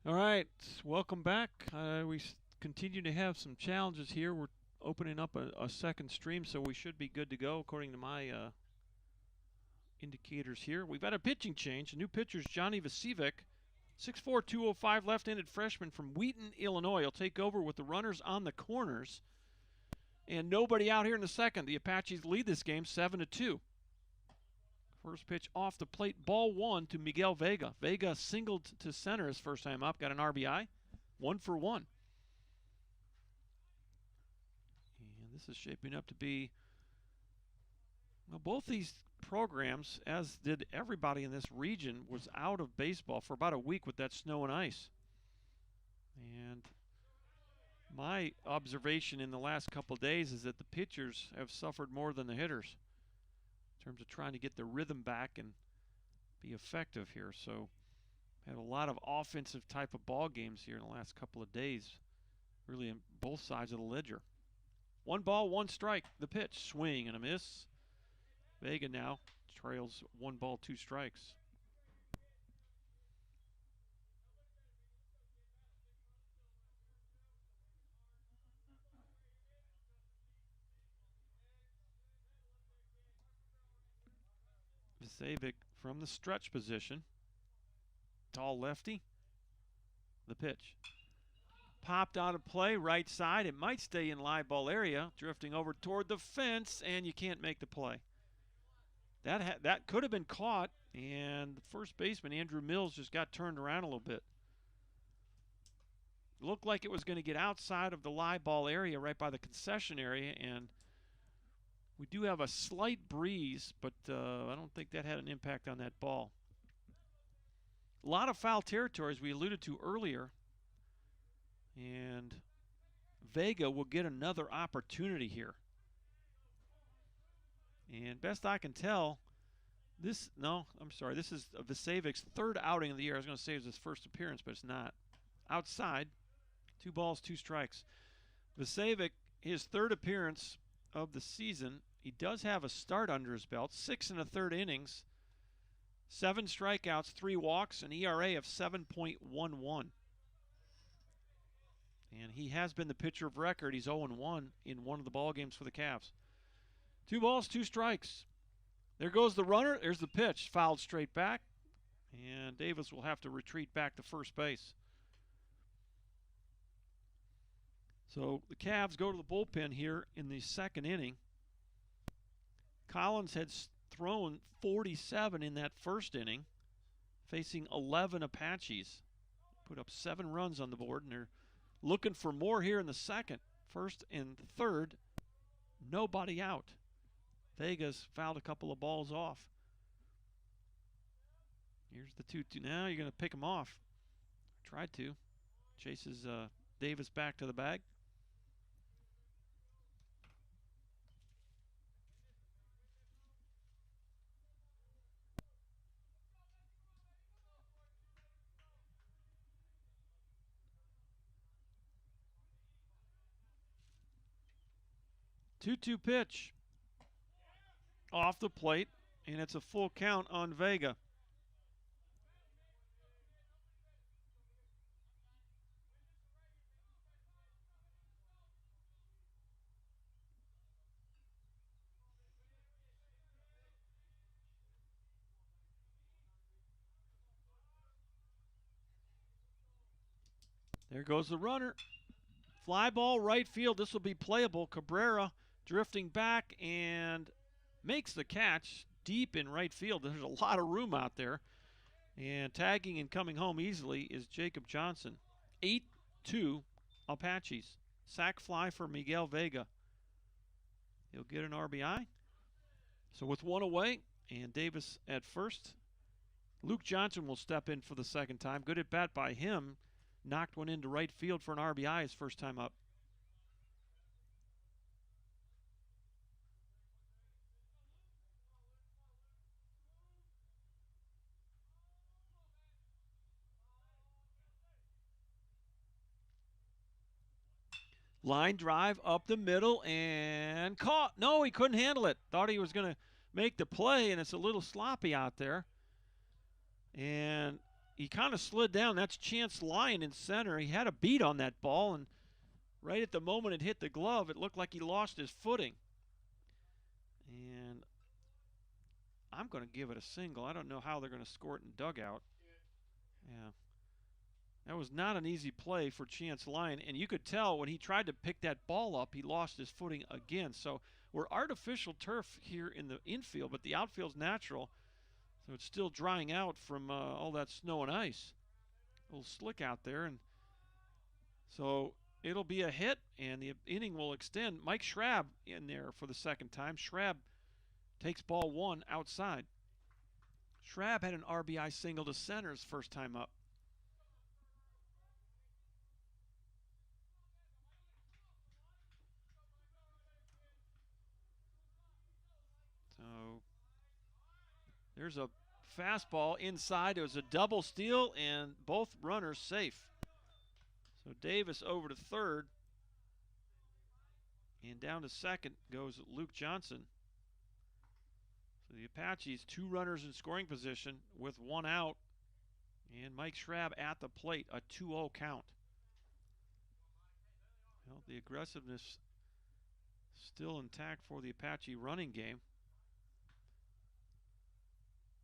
All right, welcome back. We continue to have some challenges here. We're opening up a second stream, so we should be good to go according to my indicators here. We've had a pitching change. The new pitcher's Johnny Vasevic, 6'4", 205, left-handed freshman from Wheaton, Illinois. He'll take over with the runners on the corners. And nobody out here in the second. The Apaches lead this game 7-2. First pitch off the plate, ball one to Miguel Vega. Vega singled to center his first time up, got an RBI, 1-for-1. And this is shaping up to be, well, both these programs, as did everybody in this region, was out of baseball for about a week with that snow and ice. And my observation in the last couple of days is that the pitchers have suffered more than the hitters in terms of trying to get the rhythm back and be effective here. So had a lot of offensive type of ball games here in the last couple of days, really on both sides of the ledger. 1 ball, 1 strike. The pitch, swing and a miss. Vega now trails 1 ball, 2 strikes. Vasevic from the stretch position. Tall lefty. The pitch. Popped out of play, right side. It might stay in live ball area, drifting over toward the fence, and you can't make the play. That could have been caught, and the first baseman, Andrew Mills, just got turned around a little bit. Looked like it was going to get outside of the live ball area right by the concession area, and we do have a slight breeze, but I don't think that had an impact on that ball. A lot of foul territories we alluded to earlier, and Vega will get another opportunity here. And best I can tell, this is Vasevic's third outing of the year. I was going to say it was his first appearance, but it's not. Outside, 2 balls, 2 strikes. Vasevic, his third appearance of the season. He does have a start under his belt, 6 1/3 innings, 7 strikeouts, 3 walks, an ERA of 7.11. And he has been the pitcher of record. He's 0-1 in one of the ball games for the Cavs. 2 balls, 2 strikes. There goes the runner. There's the pitch, fouled straight back. And Davis will have to retreat back to first base. So the Cavs go to the bullpen here in the second inning. Collins had thrown 47 in that first inning, facing 11 Apaches. Put up 7 runs on the board, and they're looking for more here in the second. First and third, nobody out. Vegas fouled a couple of balls off. Here's the 2-2. Now you're going to pick him off. Tried to. Chases Davis back to the bag. Two-two pitch off the plate, and it's a full count on Vega. There goes the runner. Fly ball right field. This will be playable. Cabrera drifting back and makes the catch deep in right field. There's a lot of room out there. And tagging and coming home easily is Jacob Johnson. 8-2 Apaches. Sac fly for Miguel Vega. He'll get an RBI. So with 1 away and Davis at first, Luke Johnson will step in for the second time. Good at bat by him. Knocked one into right field for an RBI his first time up. Line drive up the middle and caught. No, he couldn't handle it. Thought he was going to make the play, and it's a little sloppy out there. And he kind of slid down. That's Chance Lyon in center. He had a beat on that ball, and right at the moment it hit the glove, it looked like he lost his footing. And I'm going to give it a single. I don't know how they're going to score it in dugout. Yeah. That was not an easy play for Chance Lyon, and you could tell when he tried to pick that ball up, he lost his footing again. So we're artificial turf here in the infield, but the outfield's natural, so it's still drying out from all that snow and ice. A little slick out there, and so it'll be a hit, and the inning will extend. Mike Schrabb in there for the second time. Schrabb takes ball one outside. Schrabb had an RBI single to center his first time up. So there's a fastball inside. It was a double steal, and both runners safe. So Davis over to third, and down to second goes Luke Johnson. So the Apaches, 2 runners in scoring position with 1 out, and Mike Schrabb at the plate, a 2-0 count. Well, the aggressiveness still intact for the Apache running game.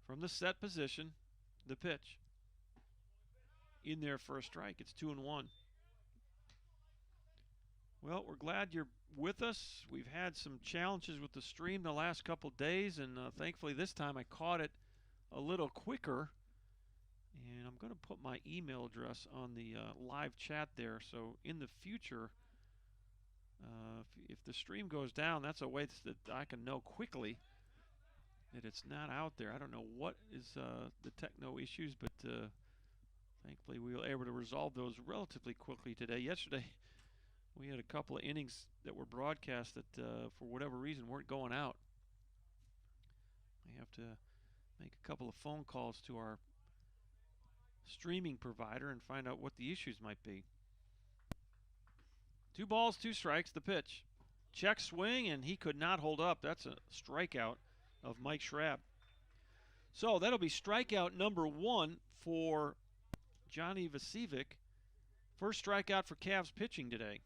From the set position, the pitch. In there for a strike. It's 2-1. Well, we're glad you're with us. We've had some challenges with the stream the last couple days, and thankfully this time I caught it a little quicker. And I'm going to put my email address on the live chat there. So in the future, if the stream goes down, that's a way that I can know quickly that it's not out there. I don't know what is the techno issues, but thankfully we were able to resolve those relatively quickly today. Yesterday, we had a couple of innings that were broadcast that, for whatever reason, weren't going out. We have to make a couple of phone calls to our streaming provider and find out what the issues might be. 2 balls, 2 strikes, the pitch. Check swing, and he could not hold up. That's a strikeout of Mike Schrabb. So that'll be strikeout number 1 for Johnny Vacevic. First strikeout for Cavs pitching today.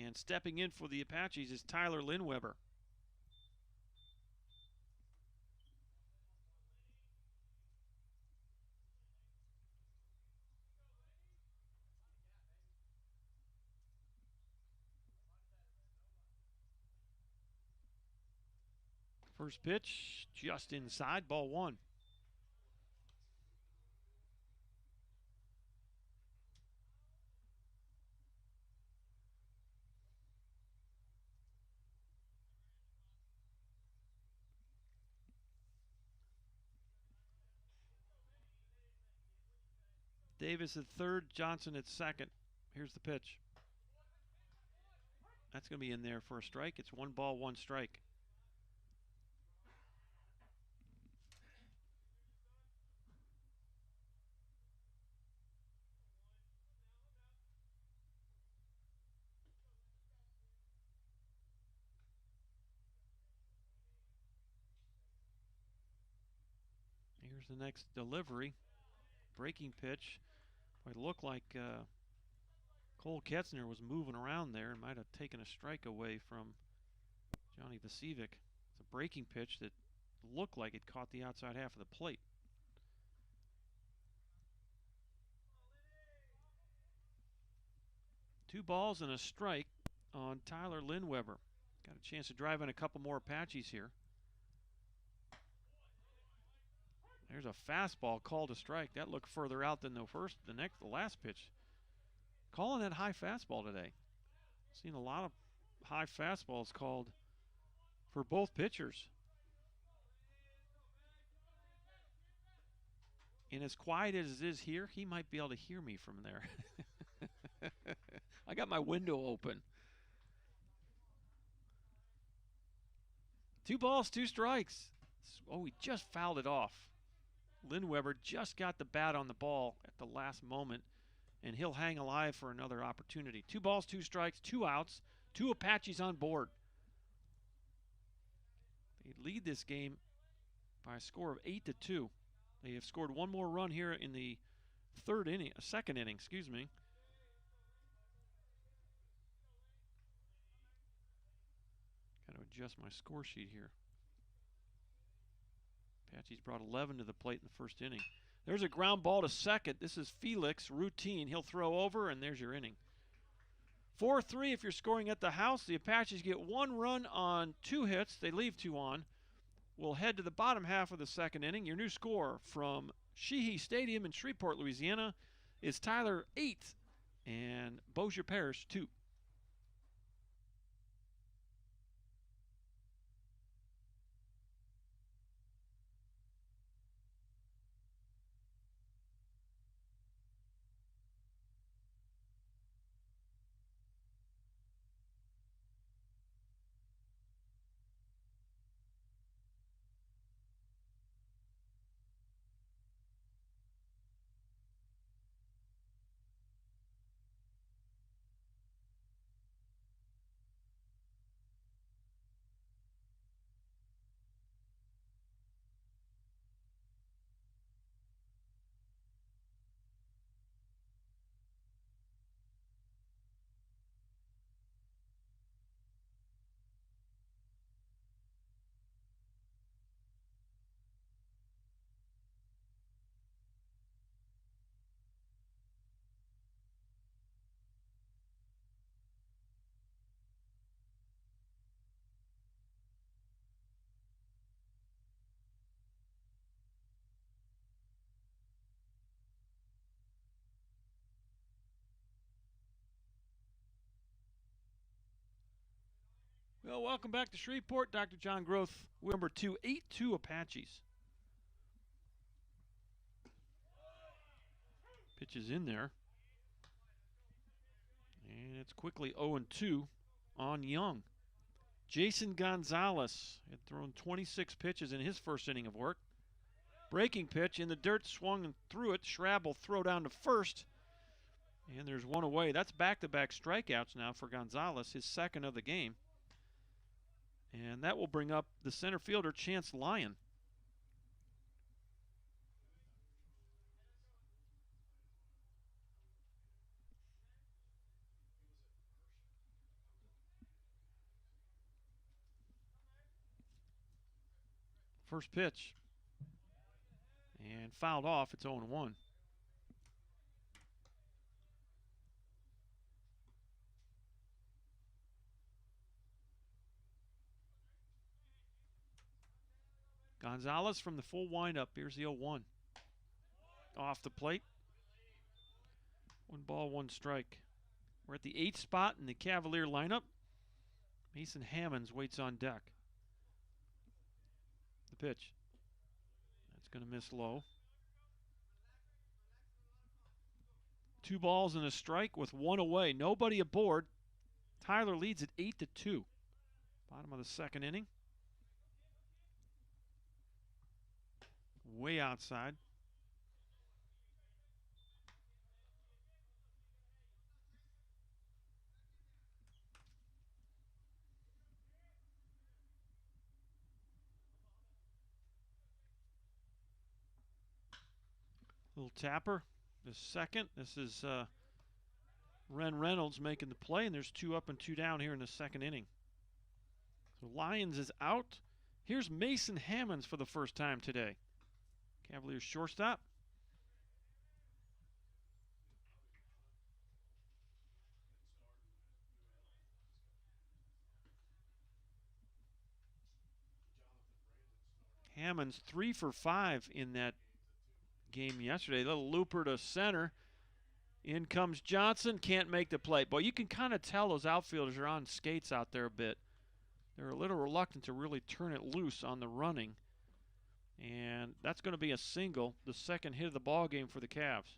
And stepping in for the Apaches is Tyler Linweber. First pitch, just inside, ball 1. Davis at third, Johnson at second. Here's the pitch. That's going to be in there for a strike. It's 1 ball, 1 strike. Here's the next delivery. Breaking pitch. It looked like Cole Ketzner was moving around there and might have taken a strike away from Johnny Vacevic. It's a breaking pitch that looked like it caught the outside half of the plate. Two balls and a strike on Tyler Linweber. Got a chance to drive in a couple more Apaches here. There's a fastball called a strike. That looked further out than the last pitch. Calling that high fastball today. Seen a lot of high fastballs called for both pitchers. And as quiet as it is here, he might be able to hear me from there. I got my window open. 2 balls, 2 strikes. Oh, he just fouled it off. Linweber just got the bat on the ball at the last moment, and he'll hang alive for another opportunity. 2 balls, 2 strikes, 2 outs, 2 Apaches on board. They lead this game by a score of 8-2. They have scored one more run here in the second inning, excuse me. Got to adjust my score sheet here. Apache's brought 11 to the plate in the first inning. There's a ground ball to second. This is Felix, routine. He'll throw over, and there's your inning. 4-3 if you're scoring at the house. The Apaches get one run on 2 hits. They leave 2 on. We'll head to the bottom half of the second inning. Your new score from Sheehy Stadium in Shreveport, Louisiana is Tyler 8 and Bossier Parish 2. Well, welcome back to Shreveport. Dr. John Groth, number 2, 8-2 Apaches. Pitch is in there. And it's quickly 0-2 on Young. Jason Gonzalez had thrown 26 pitches in his first inning of work. Breaking pitch in the dirt, swung and threw it. Schrabb will throw down to first. And there's one away. That's back-to-back strikeouts now for Gonzalez, his second of the game. And that will bring up the center fielder, Chance Lyon. First pitch. And fouled off. It's 0-1. Gonzalez from the full windup. Here's the 0-1. Off the plate. 1 ball, 1 strike. We're at the 8th spot in the Cavalier lineup. Mason Hammonds waits on deck. The pitch. That's going to miss low. 2 balls and a strike with 1 away. Nobody aboard. Tyler leads at 8-2. Bottom of the second inning. Way outside. Little tapper. The second. This is Ren Reynolds making the play, and there's 2 up and 2 down here in the second inning. So Lyons is out. Here's Mason Hammonds for the first time today. Cavaliers shortstop. Hammonds 3 for 5 in that game yesterday. Little looper to center. In comes Johnson. Can't make the play. Boy, you can kind of tell those outfielders are on skates out there a bit. They're a little reluctant to really turn it loose on the running. And that's going to be a single, the second hit of the ball game for the Cavs.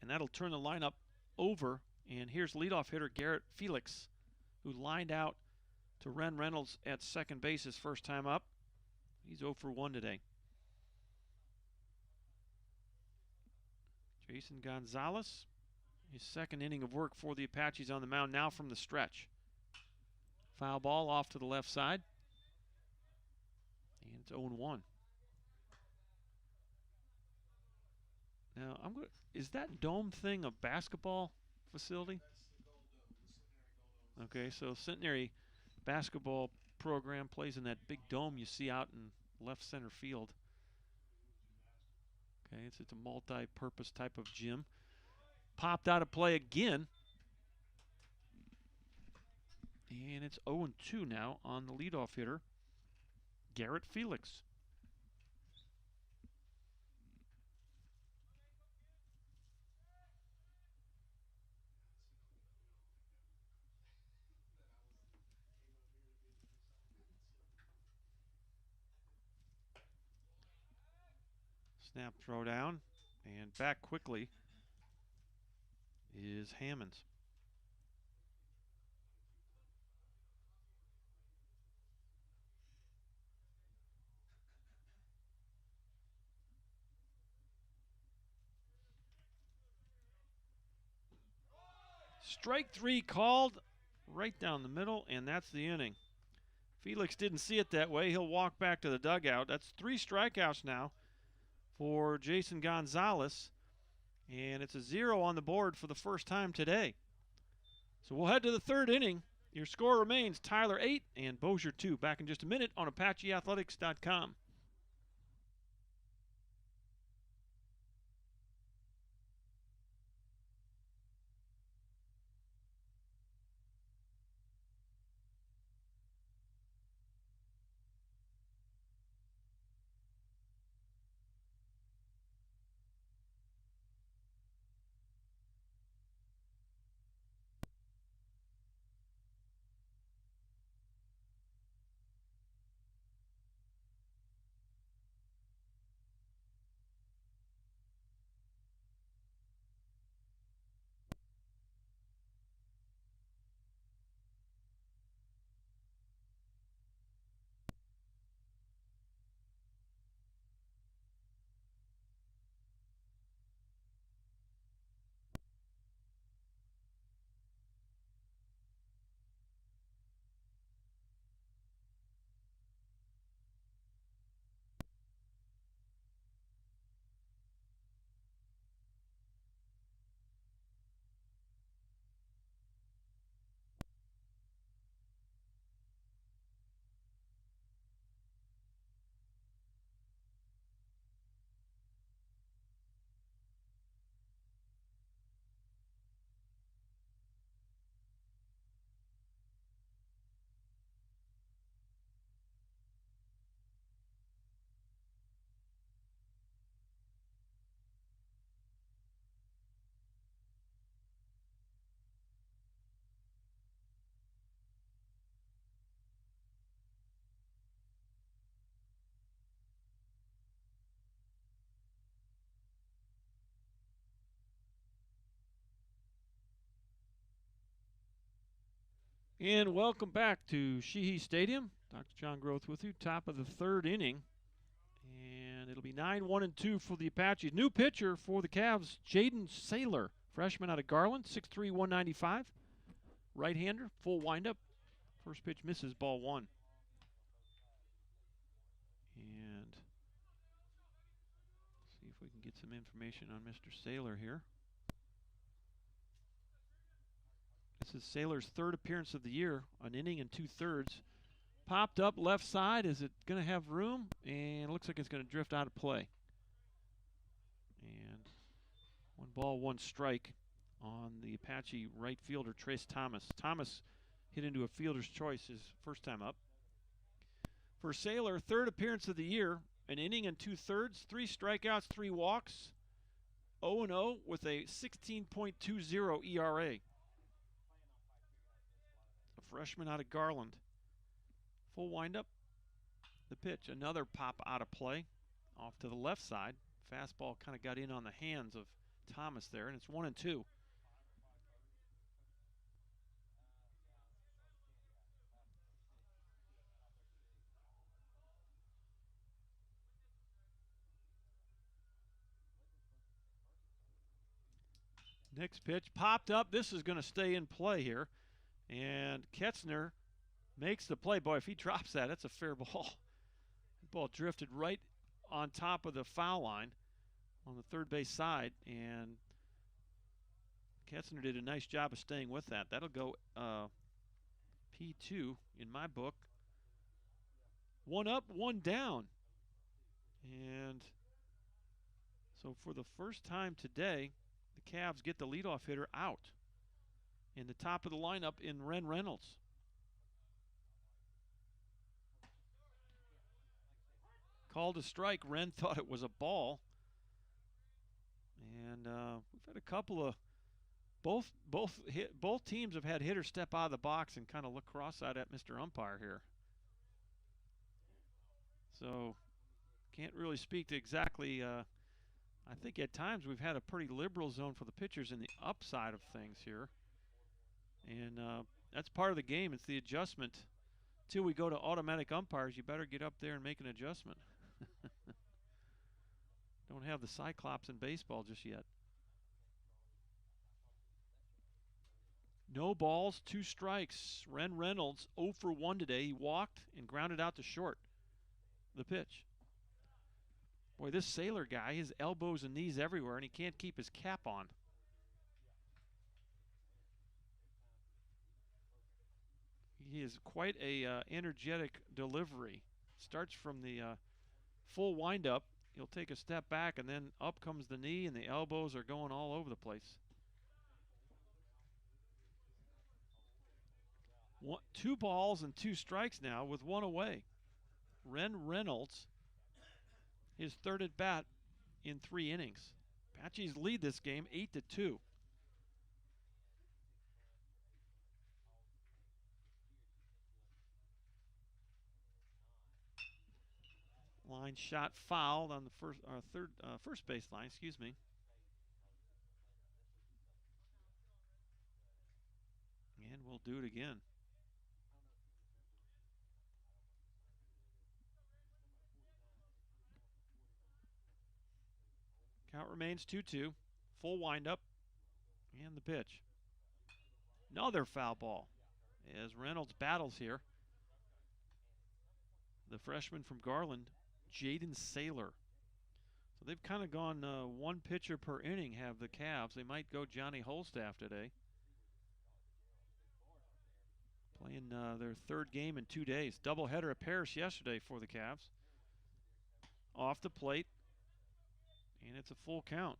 And that'll turn the lineup over. And here's leadoff hitter Garrett Felix, who lined out to Ren Reynolds at second base his first time up. He's 0 for 1 today. Jason Gonzalez, his second inning of work for the Apaches on the mound now from the stretch. Foul ball off to the left side. It's 0-1. Now, is that dome thing a basketball facility? Okay, so Centenary basketball program plays in that big dome you see out in left center field. Okay, it's a multi-purpose type of gym. Popped out of play again. And it's 0-2 now on the leadoff hitter, Garrett Felix. Snap, throw down, and back quickly is Hammonds. Strike 3 called right down the middle, and that's the inning. Felix didn't see it that way. He'll walk back to the dugout. That's 3 strikeouts now for Jason Gonzalez, and it's a 0 on the board for the first time today. So we'll head to the 3rd inning. Your score remains Tyler 8 and Bossier 2. Back in just a minute on ApacheAthletics.com. And welcome back to Sheehy Stadium. Dr. John Groth with you, top of the 3rd inning. And it'll be 9-1-2 for the Apaches. New pitcher for the Cavs, Jaden Saylor, freshman out of Garland, 6'3", 195. Right-hander, full windup. First pitch misses, ball 1. And see if we can get some information on Mr. Saylor here. This is Saylor's 3rd appearance of the year, an inning and 2/3. Popped up left side. Is it going to have room? And it looks like it's going to drift out of play. And 1 ball, 1 strike on the Apache right fielder, Trace Thomas. Thomas hit into a fielder's choice his first time up. For Saylor, 3rd appearance of the year, an inning and 2/3, 3 strikeouts, 3 walks, 0-0 with a 16.20 ERA. Freshman out of Garland. Full windup. The pitch, another pop out of play. Off to the left side. Fastball kind of got in on the hands of Thomas there, and it's 1-2. Next pitch popped up. This is going to stay in play here. And Ketzner makes the play. Boy, if he drops that, that's a fair ball. ball drifted right on top of the foul line on the third base side, and Ketzner did a nice job of staying with that. That'll go P2 in my book. One up, one down. And so for the first time today, the Cavs get the leadoff hitter out. In the top of the lineup in Ren Reynolds. Called a strike. Ren thought it was a ball. And we've had a couple of both teams have had hitters step out of the box and kind of look cross-eyed at Mr. Umpire here. So can't really speak to exactly. I think at times we've had a pretty liberal zone for the pitchers in the upside of things here. And that's part of the game. It's the adjustment. Till we go to automatic umpires, you better get up there and make an adjustment. Don't have the Cyclops in baseball just yet. No balls, 2 strikes. Ren Reynolds 0 for 1 today. He walked and grounded out to short. The pitch. Boy, this Sailor guy, his elbows and knees everywhere, and he can't keep his cap on. He is quite a energetic delivery. Starts from the full windup. He'll take a step back, and then up comes the knee, and the elbows are going all over the place. 2 balls and 2 strikes now with 1 away. Ren Reynolds, his third at bat in 3 innings. Apaches lead this game 8-2. Line shot fouled on the first base line, excuse me. And we'll do it again. Count remains 2-2. Full windup. And the pitch. Another foul ball as Reynolds battles here. The freshman from Garland, Jaden Sailor. So they've kind of gone 1 pitcher per inning, have the Cavs. They might go Johnny Holstaff today. Playing their 3rd game in 2 days. Doubleheader at Paris yesterday for the Cavs. Off the plate. And it's a full count.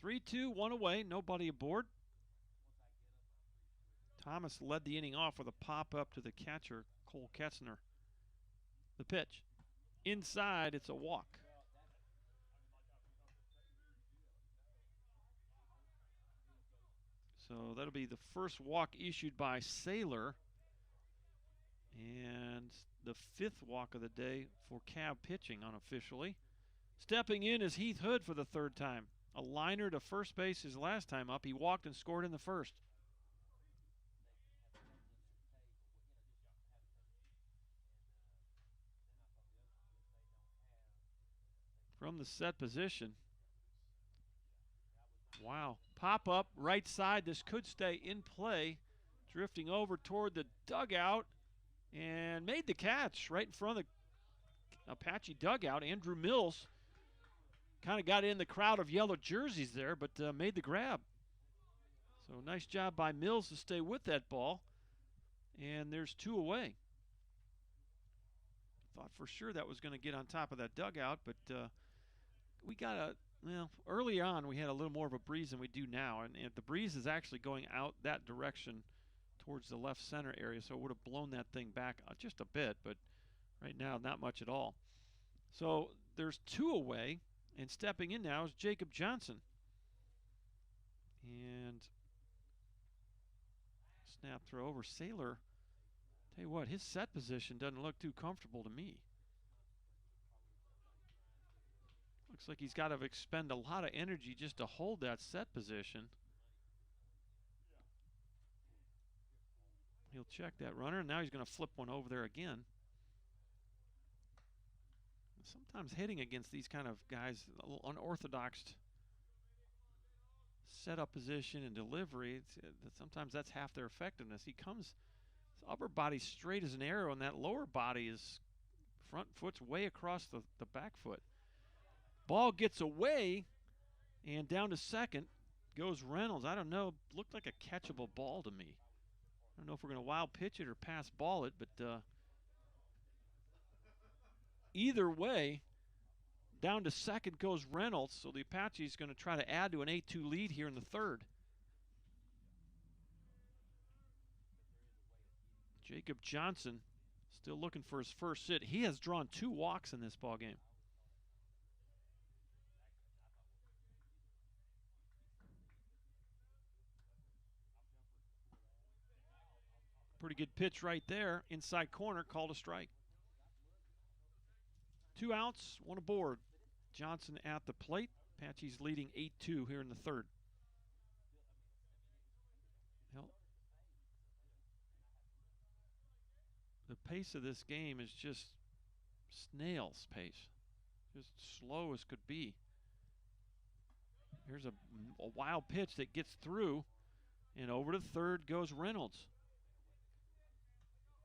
Three, 2, 1 away. Nobody aboard. Thomas led the inning off with a pop-up to the catcher, Cole Ketzner. The pitch. Inside, it's a walk. So that'll be the first walk issued by Sailor. And the 5th walk of the day for Cav pitching unofficially. Stepping in is Heath Hood for the 3rd time. A liner to first base his last time up. He walked and scored in the 1st. From the set position. Wow. Pop up right side. This could stay in play. Drifting over toward the dugout. And made the catch right in front of the Apache dugout. Andrew Mills kind of got in the crowd of yellow jerseys there, but made the grab. So nice job by Mills to stay with that ball. And there's 2 away. Thought for sure that was going to get on top of that dugout, but we got early on we had a little more of a breeze than we do now. And the breeze is actually going out that direction towards the left center area, so it would have blown that thing back just a bit, but right now not much at all. So there's 2 away, and stepping in now is Jacob Johnson. And snap throw over Sailor. Tell you what, his set position doesn't look too comfortable to me. Looks like he's got to expend a lot of energy just to hold that set position. He'll check that runner, and now he's going to flip one over there again. Sometimes hitting against these kind of guys, a little unorthodox setup position and delivery, sometimes that's half their effectiveness. He comes, his upper body's straight as an arrow, and that lower body is front foot's way across the back foot. Ball gets away, and down to second goes Reynolds. I don't know, looked like a catchable ball to me. I don't know if we're going to wild pitch it or pass ball it, but either way, down to second goes Reynolds, so the Apache's going to try to add to an 8-2 lead here in the third. Jacob Johnson still looking for his first hit. He has drawn 2 walks in this ball game. Pretty good pitch right there. Inside corner, called a strike. 2 outs, 1 aboard. Johnson at the plate. Apache's leading 8-2 here in the third. Well, the pace of this game is just snail's pace. Just slow as could be. Here's a wild pitch that gets through, and over to third goes Reynolds.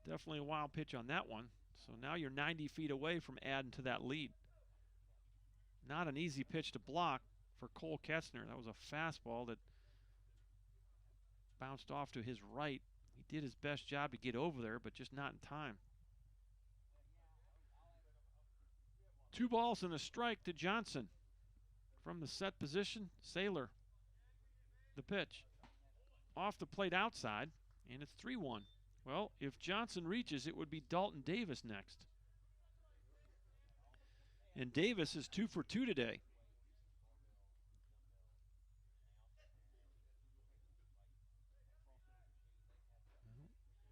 Definitely a wild pitch on that one. So now you're 90 feet away from adding to that lead. Not an easy pitch to block for Cole Ketzner. That was a fastball that bounced off to his right. He did his best job to get over there, but just not in time. 2 balls and a strike to Johnson. From the set position, Saylor. The pitch. Off the plate outside, and it's 3-1. Well, if Johnson reaches, it would be Dalton Davis next. And Davis is 2 for 2 today.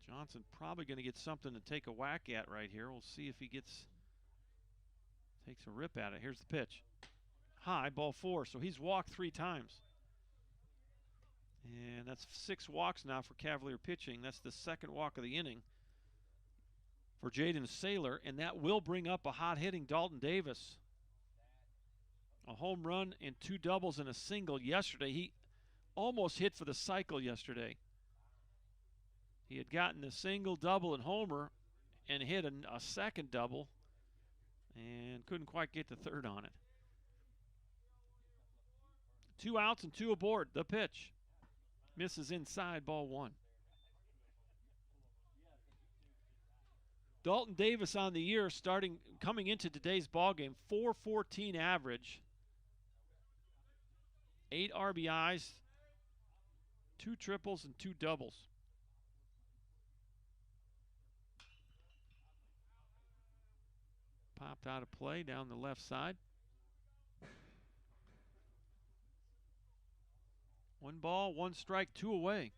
Johnson probably going to get something to take a whack at right here. We'll see if he takes a rip at it. Here's the pitch. High, ball 4, so he's walked 3 times. And that's 6 walks now for Cavalier pitching. That's the 2nd walk of the inning for Jaden Saylor, and that will bring up a hot-hitting Dalton Davis. A home run and 2 doubles and a single yesterday. He almost hit for the cycle yesterday. He had gotten a single, double, and homer and hit a second double and couldn't quite get the third on it. 2 outs and 2 aboard. The pitch. Misses inside, ball 1. Dalton Davis on the year, coming into today's ball game, .414 average, 8 RBIs, 2 triples, and 2 doubles. Popped out of play down the left side. 1 ball, 1 strike, 2 away.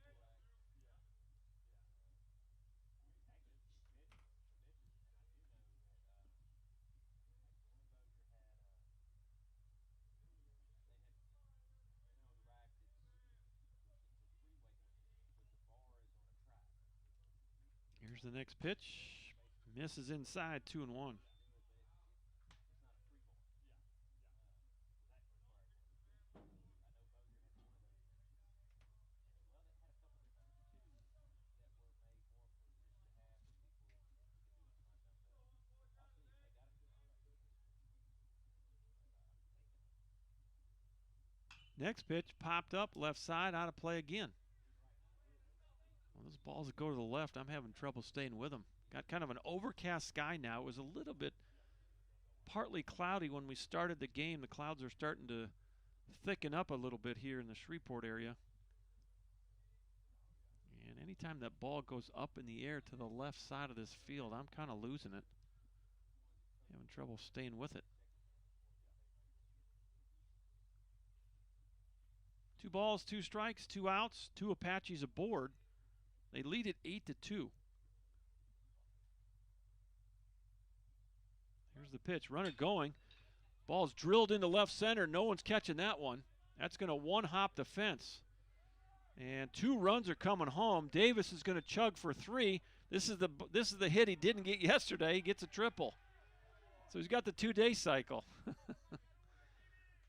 Here's the next pitch. Misses inside, 2-1. Next pitch popped up, left side, out of play again. Well, those balls that go to the left, I'm having trouble staying with them. Got kind of an overcast sky now. It was a little bit partly cloudy when we started the game. The clouds are starting to thicken up a little bit here in the Shreveport area. And anytime that ball goes up in the air to the left side of this field, I'm kind of losing it. Having trouble staying with it. 2 balls, 2 strikes, 2 outs, 2 Apaches aboard. They lead it 8-2. Here's the pitch. Runner going. Ball's drilled into left center. No one's catching that one. That's going to one-hop the fence. And 2 runs are coming home. Davis is going to chug for 3. This is the hit he didn't get yesterday. He gets a triple. So he's got the 2-day cycle.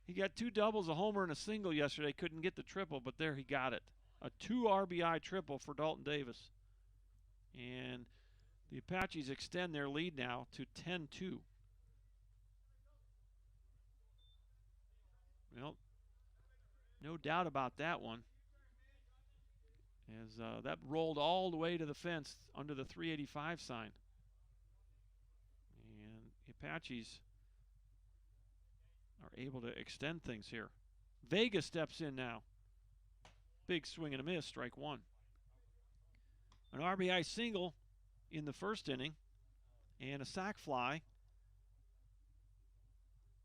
He got 2 doubles, a homer, and a single yesterday. Couldn't get the triple, but there he got it. A 2 RBI triple for Dalton Davis. And the Apaches extend their lead now to 10-2. Well, no doubt about that one. As that rolled all the way to the fence under the 385 sign. And the Apaches are able to extend things here. Vega steps in now. Big swing and a miss, strike 1. An RBI single in the first inning and a sac fly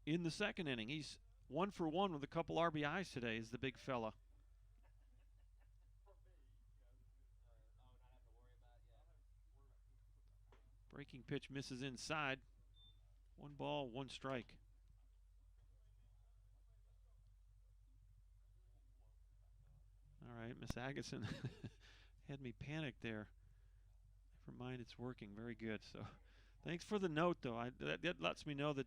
in the second inning. He's 1 for 1 with a couple RBIs today, is the big fella. Breaking pitch misses inside. 1 ball, 1 strike. All right, Miss Agason had me panicked there. Never mind, it's working. Very good. So thanks for the note, though. That lets me know that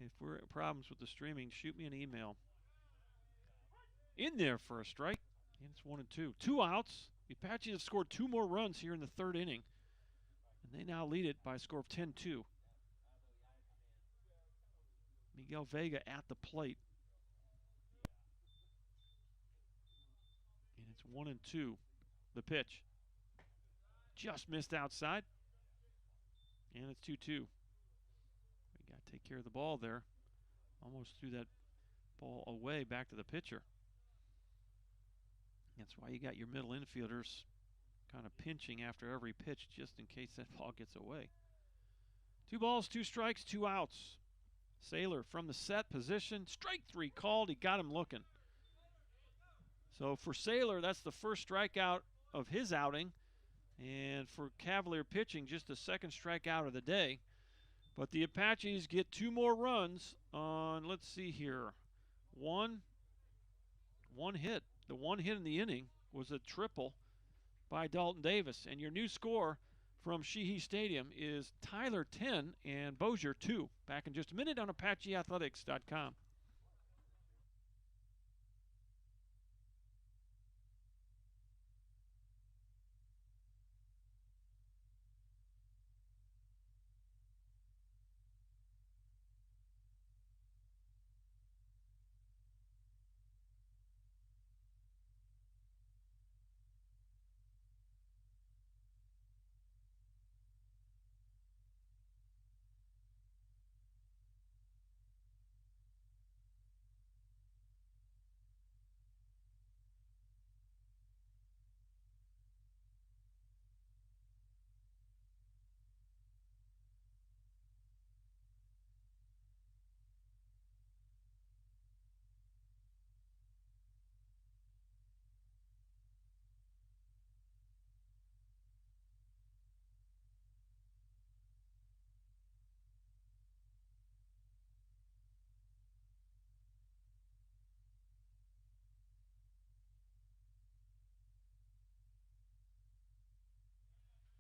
if we're at problems with the streaming, shoot me an email. In there for a strike. And it's 1-2. 2 outs. The Apaches have scored 2 more runs here in the third inning. And they now lead it by a score of 10-2. Miguel Vega at the plate. And it's 1-2. The pitch. Just missed outside. And it's 2-2. We got to take care of the ball there. Almost threw that ball away back to the pitcher. That's why you got your middle infielders kind of pinching after every pitch just in case that ball gets away. 2 balls, 2 strikes, 2 outs. Saylor from the set position. Strike 3 called. He got him looking. So for Saylor, that's the first strikeout of his outing. And for Cavalier pitching, just the second strikeout of the day. But the Apaches get 2 more runs on, let's see here, one hit. The 1 hit in the inning was a triple by Dalton Davis. And your new score from Sheehy Stadium is Tyler 10 and Bozier 2. Back in just a minute on ApacheAthletics.com.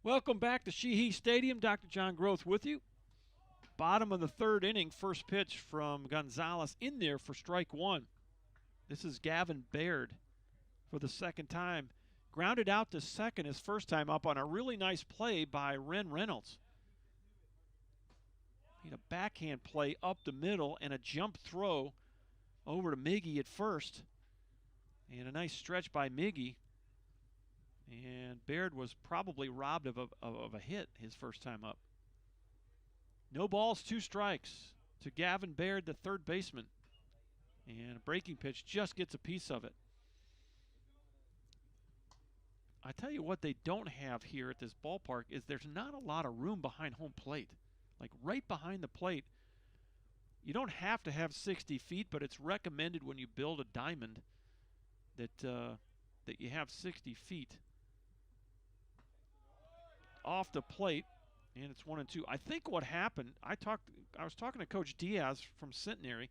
Welcome back to Sheehy Stadium. Dr. John Groth with you. Bottom of the third inning, first pitch from Gonzalez in there for strike 1. This is Gavin Baird for the second time. Grounded out to second his first time up on a really nice play by Ren Reynolds. Made a backhand play up the middle and a jump throw over to Miggy at first. And a nice stretch by Miggy. And Baird was probably robbed of a hit his first time up. No balls, 2 strikes to Gavin Baird, the third baseman. And a breaking pitch just gets a piece of it. I tell you what they don't have here at this ballpark is there's not a lot of room behind home plate. Like right behind the plate, you don't have to have 60 feet, but it's recommended when you build a diamond that you have 60 feet off the plate, and it's 1-2. I think what happened, I was talking to Coach Diaz from Centenary,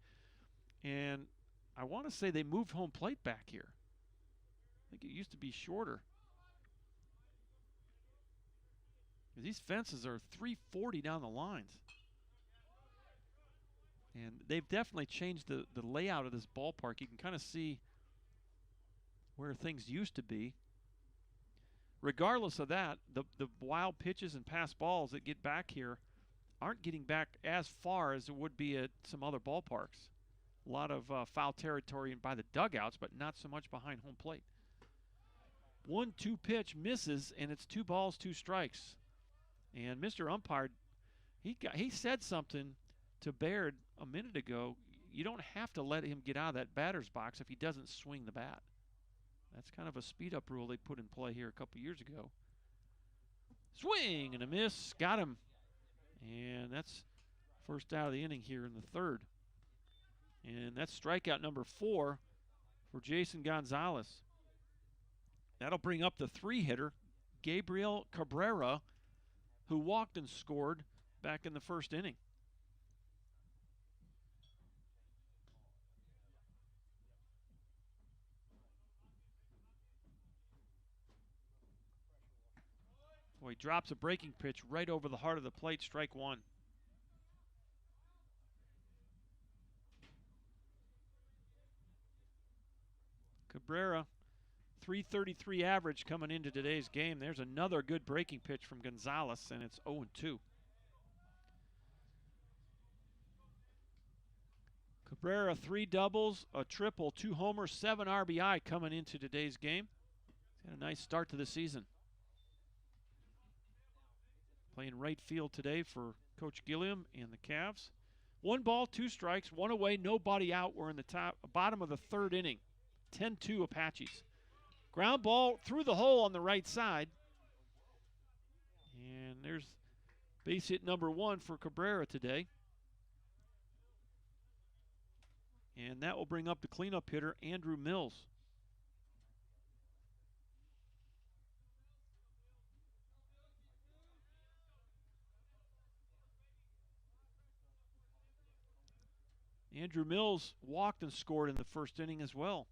and I want to say they moved home plate back here. I think it used to be shorter. These fences are 340 down the lines. And they've definitely changed the layout of this ballpark. You can kind of see where things used to be. Regardless of that, the wild pitches and pass balls that get back here aren't getting back as far as it would be at some other ballparks. A lot of foul territory by the dugouts, but not so much behind home plate. 1-2 pitch misses, and it's 2 balls, 2 strikes. And Mr. Umpire, he said something to Baird a minute ago. You don't have to let him get out of that batter's box if he doesn't swing the bat. That's kind of a speed-up rule they put in play here a couple years ago. Swing and a miss. Got him. And that's first out of the inning here in the third. And that's strikeout number 4 for Jason Gonzalez. That'll bring up the 3-hitter, Gabriel Cabrera, who walked and scored back in the first inning. Boy, he drops a breaking pitch right over the heart of the plate, strike 1. Cabrera, .333 average coming into today's game. There's another good breaking pitch from Gonzalez, and it's 0-2. Cabrera, 3 doubles, a triple, 2 homers, 7 RBI coming into today's game. He's had a nice start to the season. Playing right field today for Coach Gilliam and the Cavs. 1 ball, 2 strikes, 1 away, nobody out. We're in the bottom of the third inning. 10-2 Apaches. Ground ball through the hole on the right side. And there's base hit number 1 for Cabrera today. And that will bring up the cleanup hitter, Andrew Mills. Andrew Mills walked and scored in the first inning as well.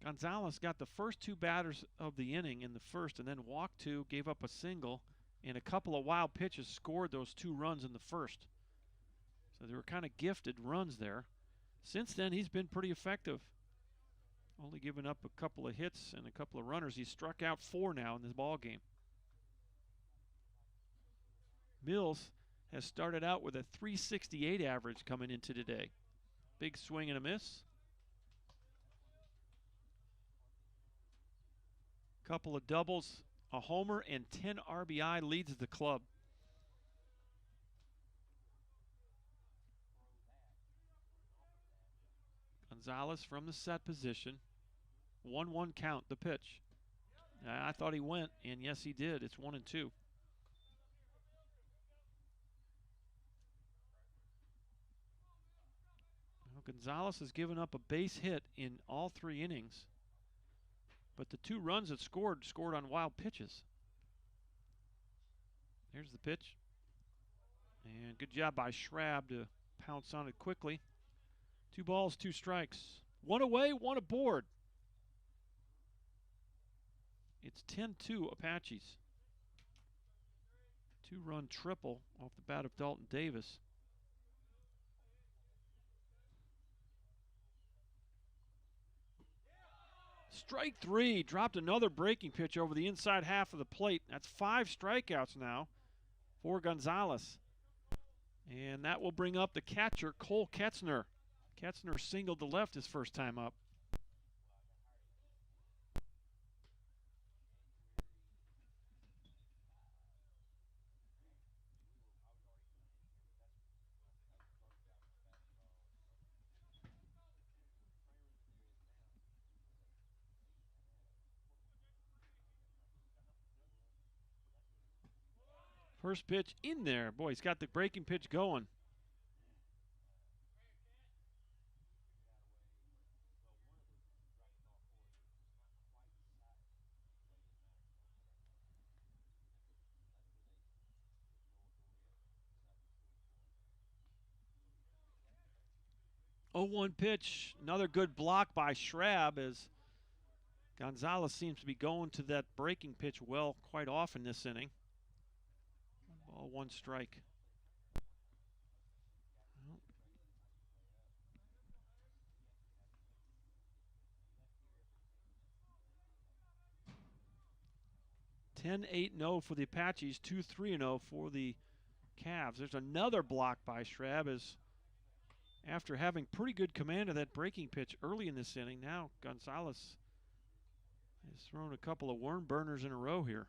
Gonzalez got the first 2 batters of the inning in the first and then walked 2, gave up a single, and a couple of wild pitches scored those 2 runs in the first. So they were kind of gifted runs there. Since then, he's been pretty effective. Only giving up a couple of hits and a couple of runners. He's struck out 4 now in this ball game. Mills has started out with a .368 average coming into today. Big swing and a miss. Couple of doubles, a homer, and 10 RBI leads the club. Gonzalez from the set position. 1-1 count, the pitch. I thought he went, and yes, he did. It's 1-2. Gonzalez has given up a base hit in all 3 innings. But the 2 runs that scored on wild pitches. There's the pitch. And good job by Schrabb to pounce on it quickly. 2 balls, 2 strikes. 1 away, 1 aboard. It's 10-2 Apaches. 2-run triple off the bat of Dalton Davis. Strike 3, dropped another breaking pitch over the inside half of the plate. That's 5 strikeouts now for Gonzalez. And that will bring up the catcher, Cole Ketzner. Ketzner singled to left his first time up. First pitch in there. Boy, he's got the breaking pitch going. Oh, 1 pitch. Another good block by Schrabb as Gonzalez seems to be going to that breaking pitch well quite often this inning. 1 strike. 10-8-0 for the Apaches, 2-3-0 for the Cavs. There's another block by Schrabb as after having pretty good command of that breaking pitch early in this inning, now Gonzalez has thrown a couple of worm burners in a row here.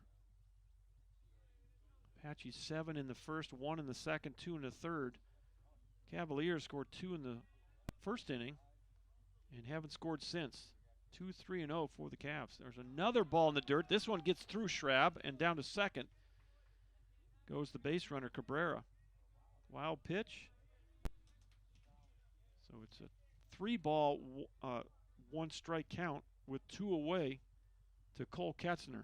Apaches 7 in the first, 1 in the second, 2 in the third. Cavaliers scored 2 in the first inning and haven't scored since. 2-3-0 for the Cavs. There's another ball in the dirt. This one gets through Schrabb and down to second goes the base runner Cabrera. Wild pitch. So it's a 3-ball, 1-strike count with 2 away to Cole Ketzner.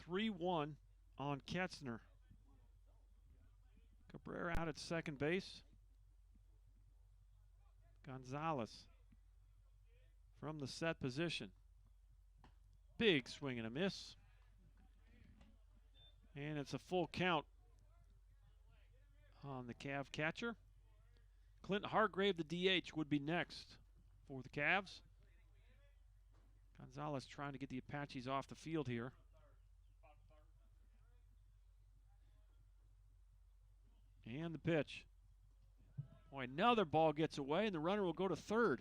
(3-1) on Ketzner. Cabrera out at second base. Gonzalez from the set position. Big swing and a miss. And it's a full count on the Cav catcher. Clint Hargrave, the DH, would be next for the Cavs. Gonzalez trying to get the Apaches off the field here. And the pitch. Boy, another ball gets away, and the runner will go to third.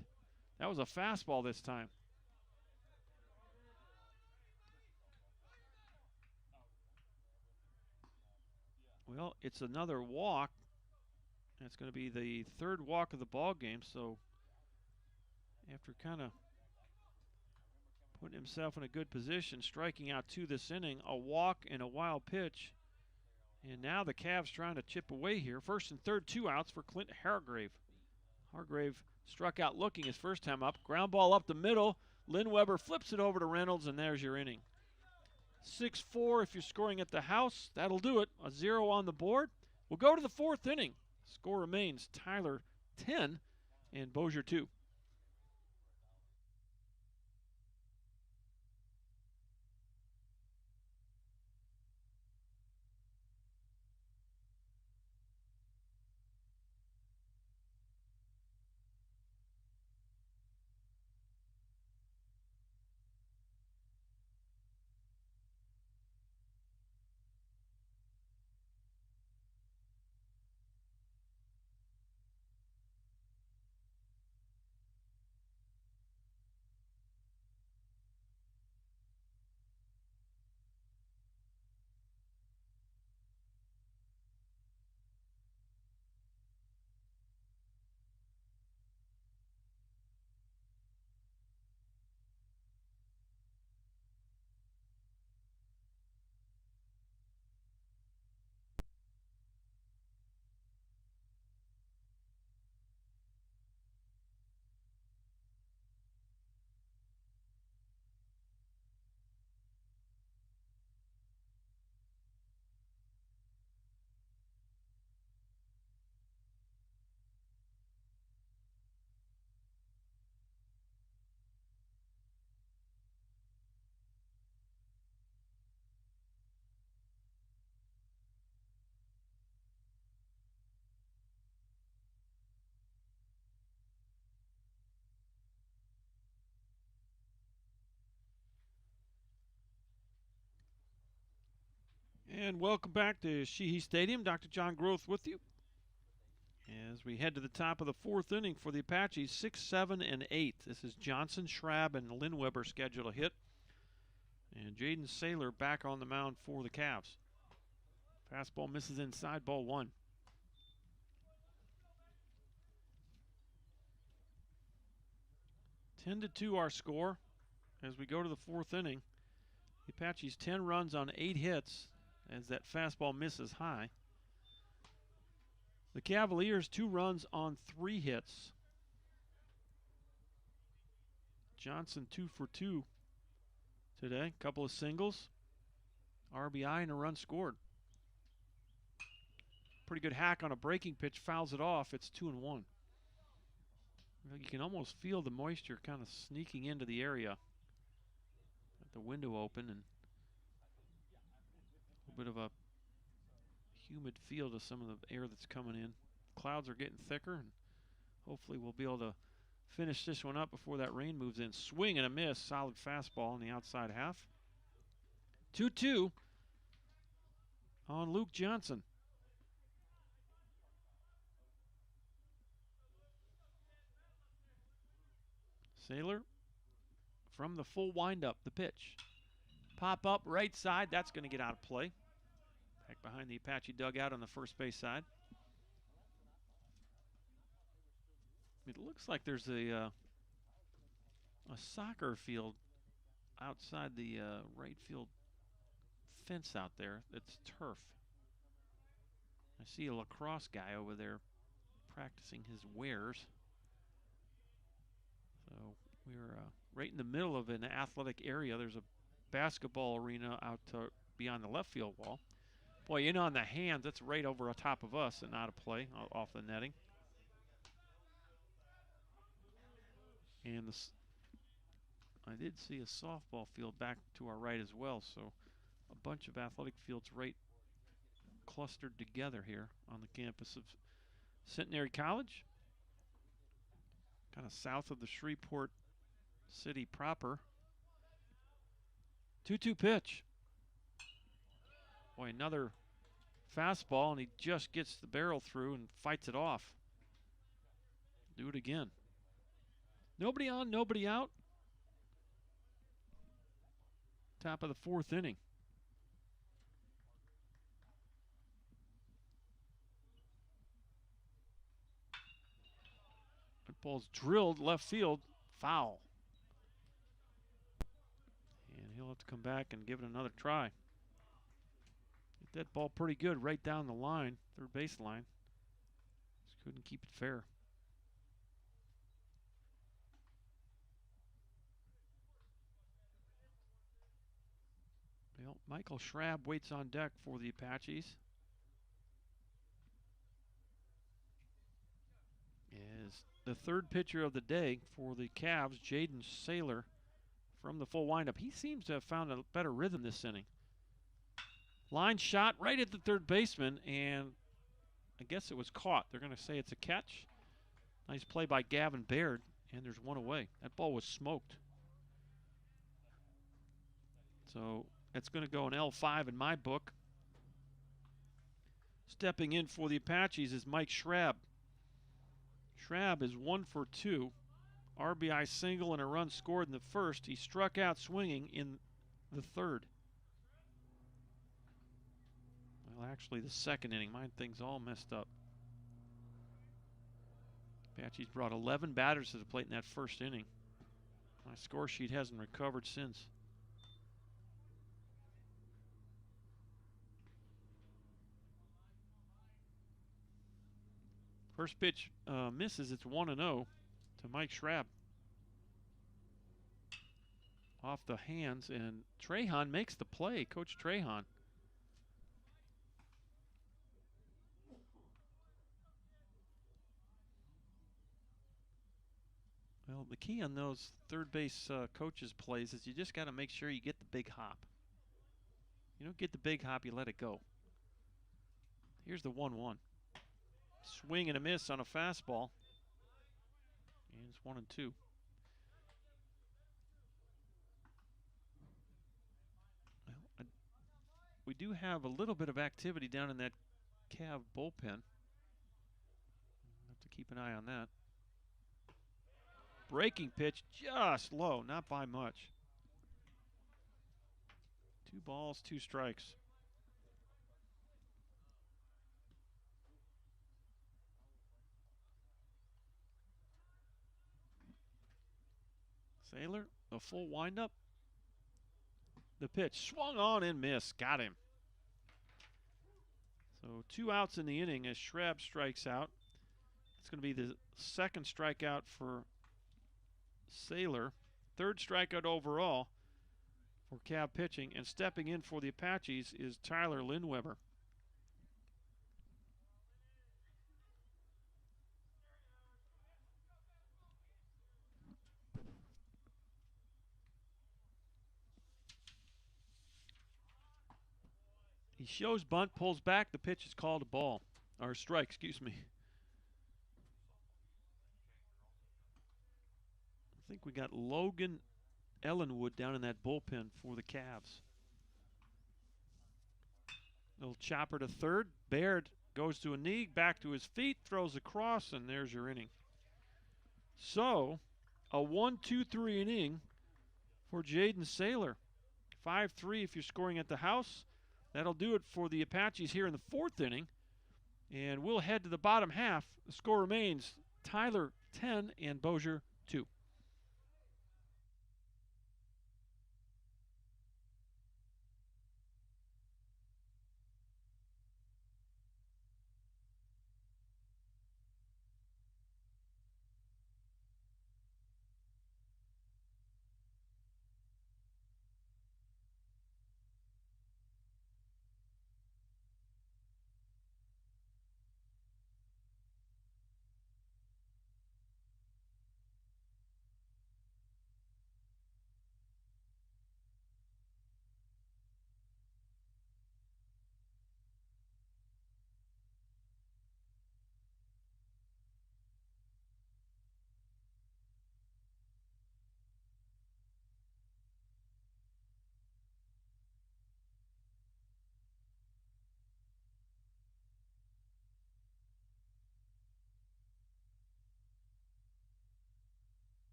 That was a fastball this time. Well, it's another walk. That's going to be the third walk of the ball game. So after kind of putting himself in a good position, striking out 2 this inning, a walk and a wild pitch. And now the Cavs trying to chip away here. First and third, 2 outs for Clint Hargrave. Hargrave struck out looking his first time up. Ground ball up the middle. Lynn Weber flips it over to Reynolds, and there's your inning. 6-4 if you're scoring at the house. That'll do it. A 0 on the board. We'll go to the 4th inning. Score remains Tyler 10 and Bossier 2. And welcome back to Sheehy Stadium. Dr. John Groth with you as we head to the top of the 4th inning for the Apaches, 6, 7, and 8. This is Johnson, Schrabb, and Lynn Weber scheduled to hit. And Jaden Saylor back on the mound for the Cavs. Fastball misses inside, ball 1. (10-2) our score as we go to the 4th inning. The Apaches 10 runs on 8 hits. as that fastball misses high. The Cavaliers 2 runs on 3 hits. Johnson 2 for 2 today. Couple of singles, RBI, and a run scored. Pretty good hack on a breaking pitch, fouls it off. It's 2-1. You can almost feel the moisture kind of sneaking into the area. Got the window open and a bit of a humid feel to some of the air that's coming in. Clouds are getting thicker, and hopefully we'll be able to finish this one up before that rain moves in. Swing and a miss, solid fastball in the outside half. 2-2 on Luke Johnson. Saylor from the full windup, the pitch. Pop up right side, that's going to get out of play. Back behind the Apache dugout on the first base side. It looks like there's a soccer field outside the right field fence out there. It's turf. I see a lacrosse guy over there practicing his wares. So we're right in the middle of an athletic area. There's a basketball arena out beyond the left field wall. Boy, in on the hands, that's right over on top of us and out of play, off the netting. And I did see a softball field back to our right as well, so a bunch of athletic fields right clustered together here on the campus of Centenary College. Kind of south of the Shreveport city proper. 2-2 pitch. Boy, another fastball, and he just gets the barrel through and fights it off. Do it again. Nobody on, nobody out. Top of the 4th inning. That ball's drilled left field, foul. And he'll have to come back and give it another try. Hit that ball pretty good right down the line, third base line. Just couldn't keep it fair. Well, Michael Schrabb waits on deck for the Apaches. Is the third pitcher of the day for the Cavs, Jaden Saylor, from the full windup. He seems to have found a better rhythm this inning. Line shot right at the third baseman, and I guess it was caught. They're going to say it's a catch. Nice play by Gavin Baird, and there's one away. That ball was smoked. So that's going to go an L5 in my book. Stepping in for the Apaches is Mike Schrabb. Schrabb is 1 for 2. RBI single and a run scored in the first. He struck out swinging in the third. Well, actually the second inning. Mine things all messed up. Apaches brought 11 batters to the plate in that first inning. My score sheet hasn't recovered since. First pitch misses. It's 1-0 to Mike Schrabb. Off the hands, and Trahan makes the play. Coach Trahan. Well, the key on those third base coaches' plays is you just got to make sure you get the big hop. You don't get the big hop, you let it go. Here's the 1-1. Swing and a miss on a fastball. And it's 1-2. Well, we do have a little bit of activity down in that Cav bullpen. Have to keep an eye on that. Breaking pitch just low, not by much. 2 balls, 2 strikes. Saylor, a full windup. The pitch swung on and missed. Got him. So 2 outs in the inning as Schrabb strikes out. It's going to be the second strikeout for Saylor. Third strikeout overall for Cav pitching. And stepping in for the Apaches is Tyler Lindweber. He shows bunt, pulls back. The pitch is called a ball. Or strike, excuse me. I think we got Logan Ellenwood down in that bullpen for the Cavs. Little chopper to third. Baird goes to a knee, back to his feet, throws across, and there's your inning. So, a 1-2-3 inning for Jaden Saylor. 5-3 if you're scoring at the house. That'll do it for the Apaches here in the fourth inning. And we'll head to the bottom half. The score remains Tyler 10 and Bossier 2.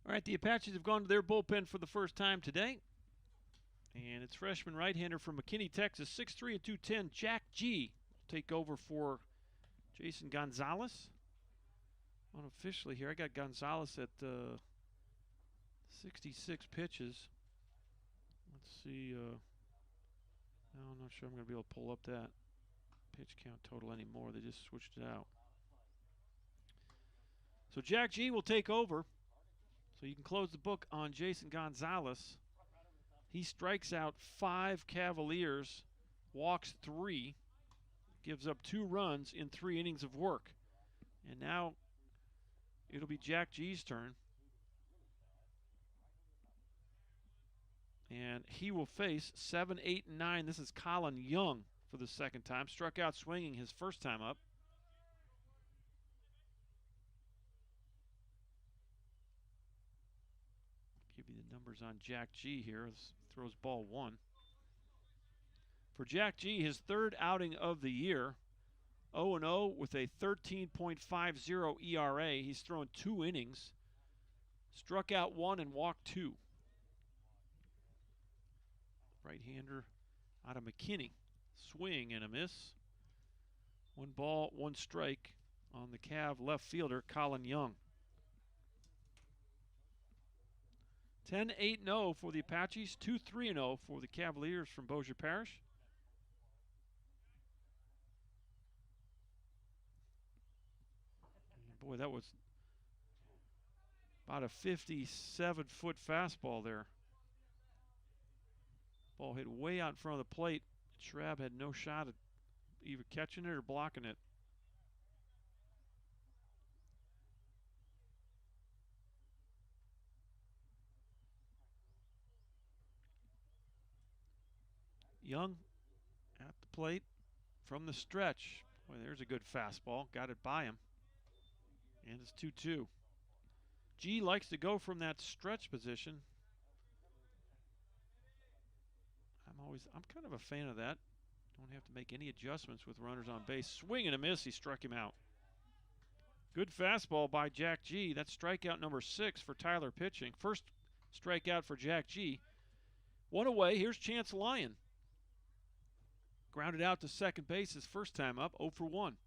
All right, the Apaches have gone to their bullpen for the first time today. And it's freshman right-hander from McKinney, Texas, 6'3" and 210, Jack G. will take over for Jason Gonzalez. Unofficially here, I got Gonzalez at 66 pitches. Let's see. No, I'm not sure I'm going to be able to pull up that pitch count total anymore. They just switched it out. So Jack G will take over. So you can close the book on Jason Gonzalez. He strikes out 5 Cavaliers, walks 3, gives up 2 runs in 3 innings of work. And now it'll be Jack G's turn. And he will face 7, 8, and 9. This is Colin Young for the second time. Struck out swinging his first time up. Give you the numbers on Jack G here. This throws ball 1. For Jack G, his third outing of the year. 0-0 with a 13.50 ERA. He's thrown 2 innings. Struck out 1 and walked 2. Right-hander out of McKinney. Swing and a miss. 1 ball, 1 strike on the Cav left fielder, Colin Young. 10-8-0 for the Apaches, 2-3-0 for the Cavaliers from Bossier Parish. And boy, that was about a 57-foot fastball there. Ball hit way out in front of the plate. Schrabb had no shot at either catching it or blocking it. Young at the plate from the stretch. Boy, there's a good fastball. Got it by him. And it's 2-2. G likes to go from that stretch position. I'm kind of a fan of that. Don't have to make any adjustments with runners on base. Swing and a miss. He struck him out. Good fastball by Jack G. That's strikeout number 6 for Tyler pitching. First strikeout for Jack G. One away. Here's Chance Lyon. Grounded out to second base his first time up, 0 for 1.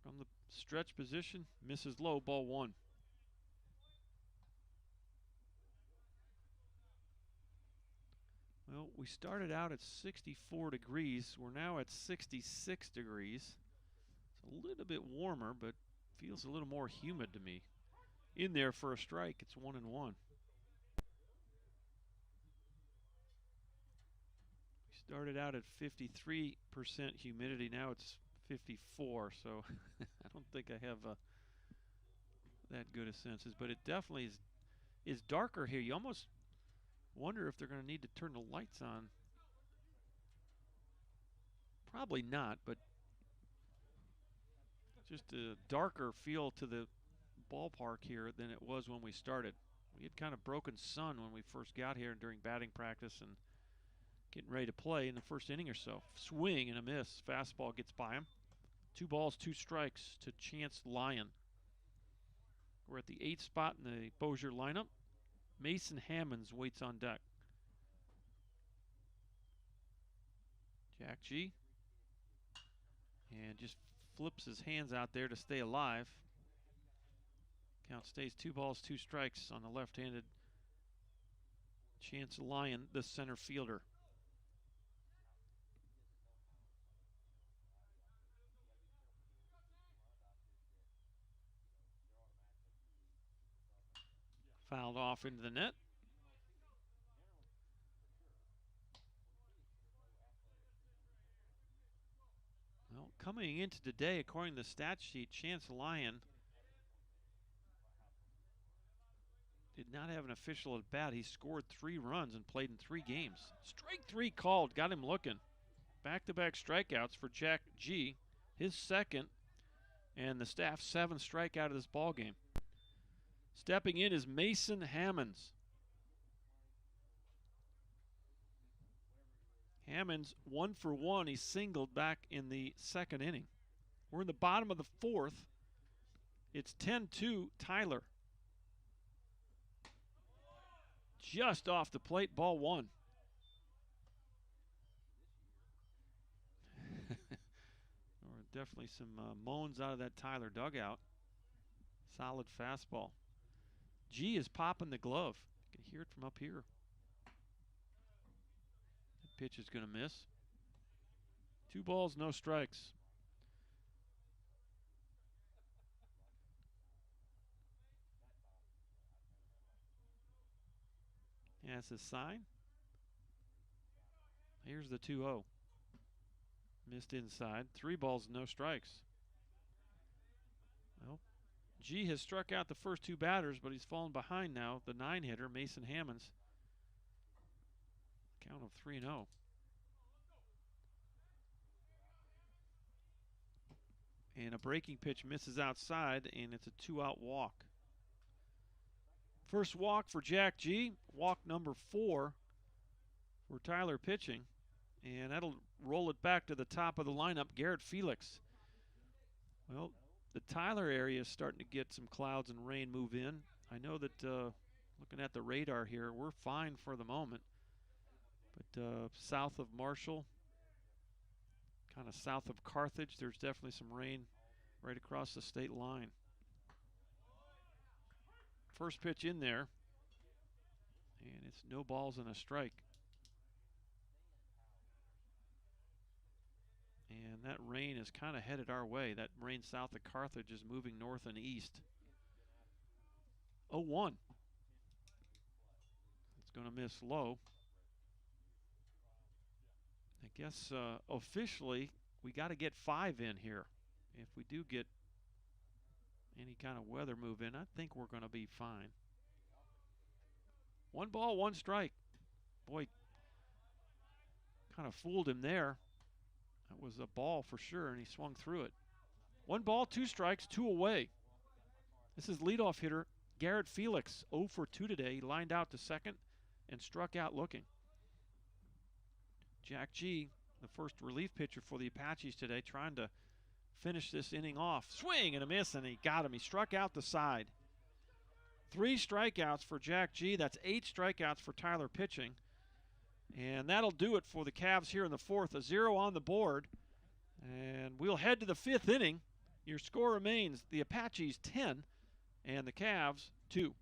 From the stretch position, misses low, ball 1. Well, we started out at 64 degrees. We're now at 66 degrees. It's a little bit warmer, but feels a little more humid to me. In there for a strike, it's 1-1. We started out at 53% humidity. Now it's 54, so I don't think I have that good of senses, but it definitely is darker here. You almost wonder if they're going to need to turn the lights on. Probably not, but just a darker feel to the ballpark here than it was when we started. We had kind of broken sun when we first got here during batting practice and getting ready to play in the first inning or so. Swing and a miss. Fastball gets by him. 2 balls, 2 strikes to Chance Lyon. We're at the 8th spot in the Bossier lineup. Mason Hammonds waits on deck. Jack G. And just flips his hands out there to stay alive. Count stays 2 balls, 2 strikes on the left-handed Chance Lyon, the center fielder. Fouled off into the net. Well, coming into today, according to the stat sheet, Chance Lyon did not have an official at bat. He scored 3 runs and played in 3 games. Strike 3 called, got him looking. Back-to-back strikeouts for Jack G, his second, and the staff's 7th strikeout of this ball game. Stepping in is Mason Hammonds. Hammonds 1 for 1. He singled back in the 2nd inning. We're in the bottom of the 4th. It's 10-2 Tyler. Just off the plate, ball 1. Definitely some moans out of that Tyler dugout. Solid fastball. G is popping the glove. You can hear it from up here. That pitch is going to miss. 2 balls, no strikes. That's his sign. Here's the 2-0. Missed inside. 3 balls, no strikes. Well, G has struck out the first 2 batters, but he's fallen behind now. The 9-hitter, Mason Hammonds. Count of 3-0. And a breaking pitch misses outside, and it's a 2-out walk. First walk for Jack G. Walk number 4 for Tyler pitching. And that'll roll it back to the top of the lineup, Garrett Felix. Well, the Tyler area is starting to get some clouds and rain move in. I know that looking at the radar here, we're fine for the moment. But south of Marshall, kind of south of Carthage, there's definitely some rain right across the state line. First pitch in there, and it's no balls and a strike. And that rain is kind of headed our way. That rain south of Carthage is moving north and east. 0-1. It's going to miss low. I guess officially we got to get 5 in here. If we do get any kind of weather move in, I think we're going to be fine. 1 ball, 1 strike. Boy, kind of fooled him there. That was a ball for sure, and he swung through it. 1 ball, 2 strikes, 2 away. This is leadoff hitter Garrett Felix, 0 for 2 today. He lined out to second and struck out looking. Jack G, the first relief pitcher for the Apaches today, trying to finish this inning off. Swing and a miss, and he got him. He struck out the side. 3 strikeouts for Jack G. That's 8 strikeouts for Tyler pitching. And that'll do it for the Cavs here in the 4th. A 0 on the board. And we'll head to the 5th inning. Your score remains the Apaches 10 and the Cavs 2.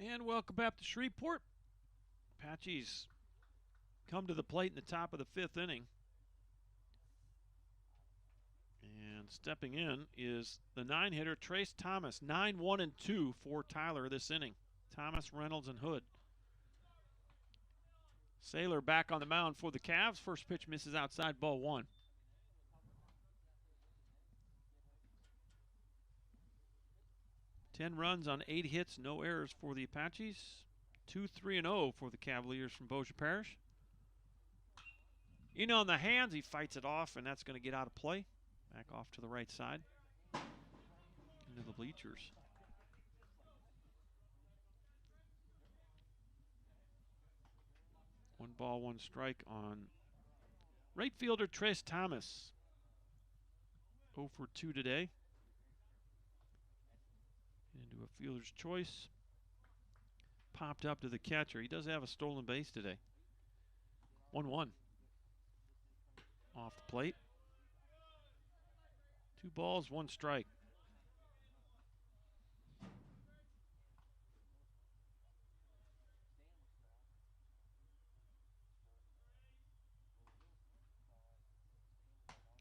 And welcome back to Shreveport. Apaches come to the plate in the top of the 5th inning. And stepping in is the 9-hitter Trace Thomas. 9, 1, and 2 for Tyler this inning. Thomas, Reynolds, and Hood. Saylor back on the mound for the Cavs. First pitch misses outside, ball 1. Ten runs on 8 hits, no errors for the Apaches. 2-3-0 for the Cavaliers from Bossier Parish. In on the hands, he fights it off, and that's going to get out of play. Back off to the right side. Into the bleachers. One ball, 1 strike on right fielder Trace Thomas. 0 for 2 today. Into a fielder's choice. Popped up to the catcher. He does have a stolen base today. 1-1. Off the plate. 2 balls, 1 strike.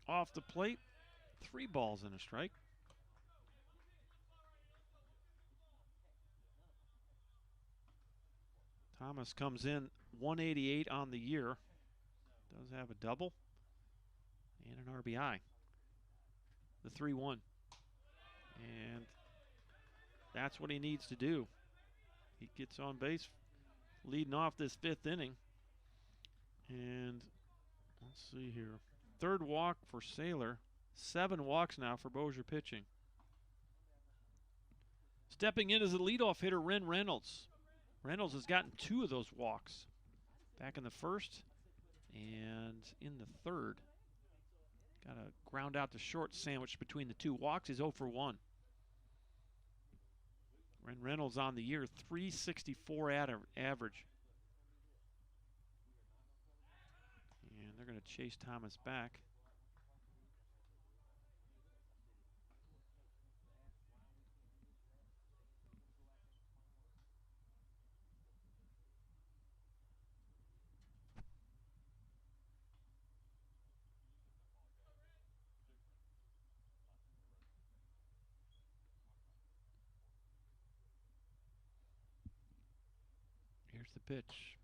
Off the plate. 3 balls and a strike. Thomas comes in 188 on the year. Does have a double and an RBI. The 3-1. And that's what he needs to do. He gets on base leading off this 5th inning. And let's see here. 3rd walk for Saylor. 7 walks now for Bossier pitching. Stepping in as a leadoff hitter, Ren Reynolds. Reynolds has gotten 2 of those walks. Back in the 1st and in the 3rd. Got a ground out to short sandwich between the 2 walks. He's 0 for 1. Ren Reynolds on the year, 364 average. And they're going to chase Thomas back. Here's the pitch.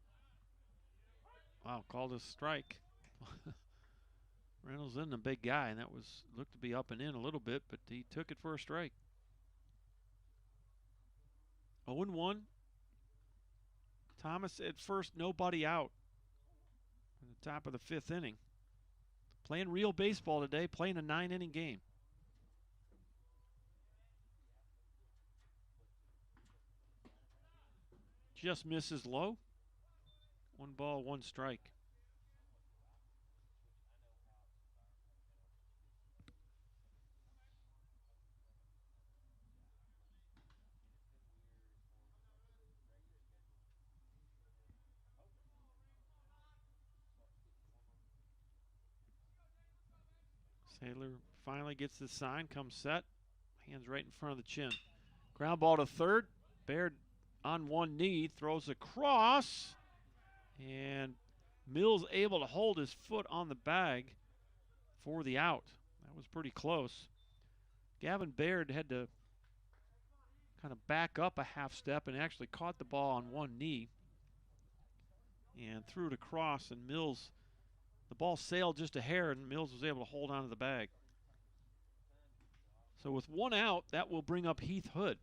Wow, called a strike. Reynolds isn't a big guy, and that looked to be up and in a little bit, but he took it for a strike. 0-1. Thomas at first, nobody out. In the top of the 5th inning. Playing real baseball today, playing a 9-inning game. Just misses low. 1 ball, 1 strike. Saylor finally gets the sign, comes set, hands right in front of the chin. Ground ball to third. Baird on one knee, throws across, and Mills able to hold his foot on the bag for the out. That was pretty close. Gavin Baird had to kind of back up a half step and actually caught the ball on one knee and threw it across, and Mills, the ball sailed just a hair, and Mills was able to hold on to the bag. So with 1 out, that will bring up Heath Hood.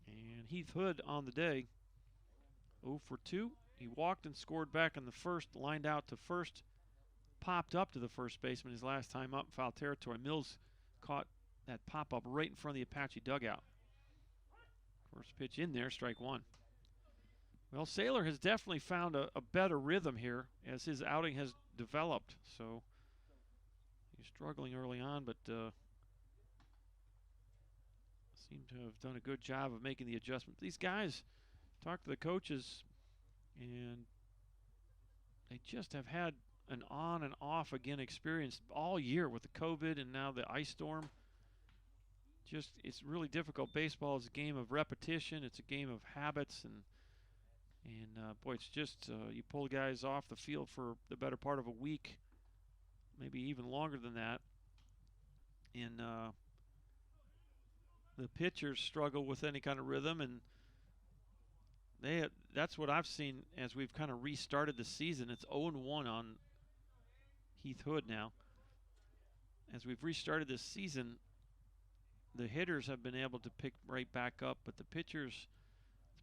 And Heath Hood on the day, 0 for 2. He walked and scored back in the first, lined out to first, popped up to the first baseman his last time up in foul territory. Mills caught that pop-up right in front of the Apache dugout. First pitch in there, strike 1. Well, Saylor has definitely found a better rhythm here as his outing has developed. So he's struggling early on, but seem to have done a good job of making the adjustment. These guys, talk to the coaches, and they just have had an on and off again experience all year with the COVID and now the ice storm. Just, it's really difficult. Baseball is a game of repetition. It's a game of habits, and boy, it's just you pull guys off the field for the better part of a week, maybe even longer than that, and the pitchers struggle with any kind of rhythm, and that's what I've seen as we've kind of restarted the season. It's 0-1 on Heath Hood now. As we've restarted this season, the hitters have been able to pick right back up, but the pitchers,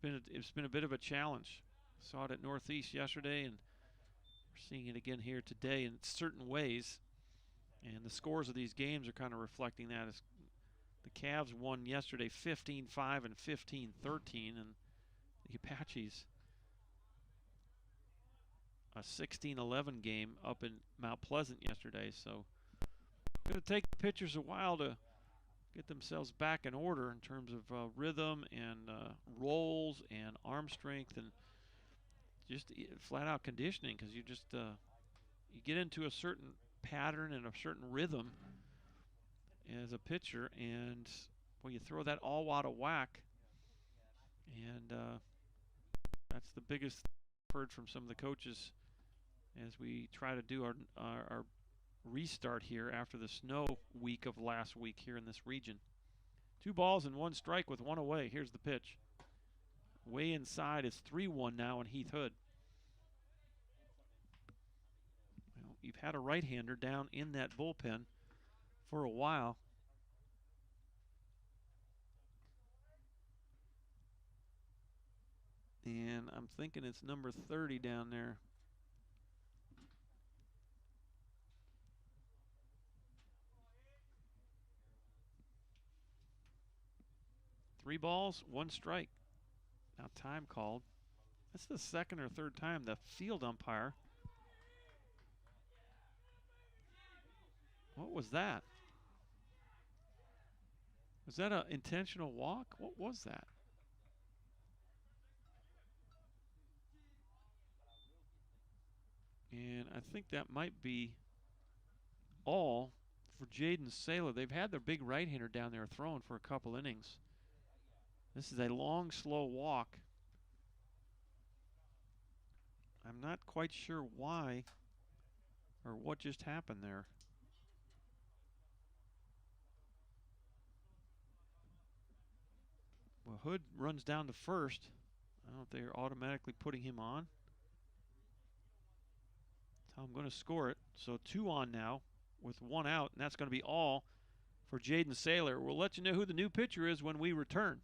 it's been a bit of a challenge. Saw it at Northeast yesterday, and we're seeing it again here today in certain ways. And the scores of these games are kind of reflecting that. As the Cavs won yesterday 15-5 and 15-13, and the Apaches a 16-11 game up in Mount Pleasant yesterday. So it's going to take the pitchers a while to get themselves back in order in terms of rhythm and rolls and arm strength and just flat-out conditioning, because you just you get into a certain pattern and a certain rhythm as a pitcher, and well, you throw that all out of whack, and that's the biggest I've heard from some of the coaches as we try to do our restart here after the snow week of last week here in this region. 2 balls and 1 strike with 1 away. Here's the pitch. Way inside. It's 3-1 now on Heath Hood. Well, you've had a right-hander down in that bullpen for a while. And I'm thinking it's number 30 down there. Three balls, 1 strike. Now time called. That's the 2nd or 3rd time the field umpire. What was that? Was that an intentional walk? What was that? And I think that might be all for Jaden Saylor. They've had their big right-hander down there throwing for a couple innings. This is a long, slow walk. I'm not quite sure why or what just happened there. Well, Hood runs down to first. I don't know if they're automatically putting him on. That's how I'm going to score it. So 2 on now with 1 out, and that's going to be all for Jaden Saylor. We'll let you know who the new pitcher is when we return.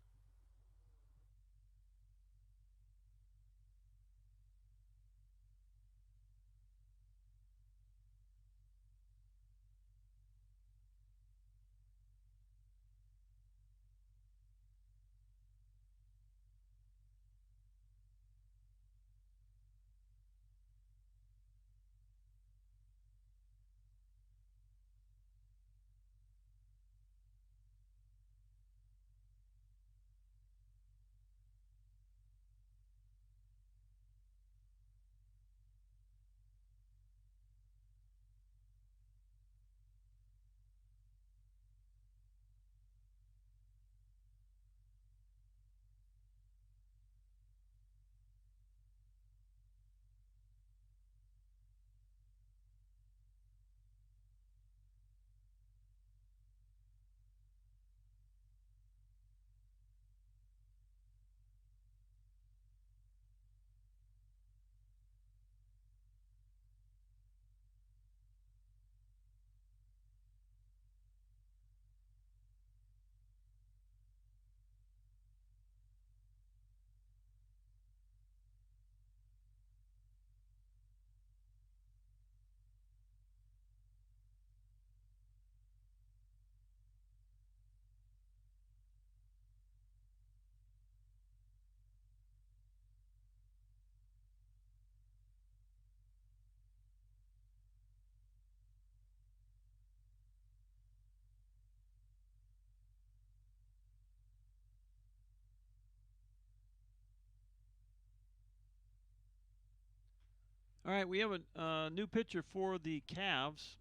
All right, we have a new pitcher for the Cavs,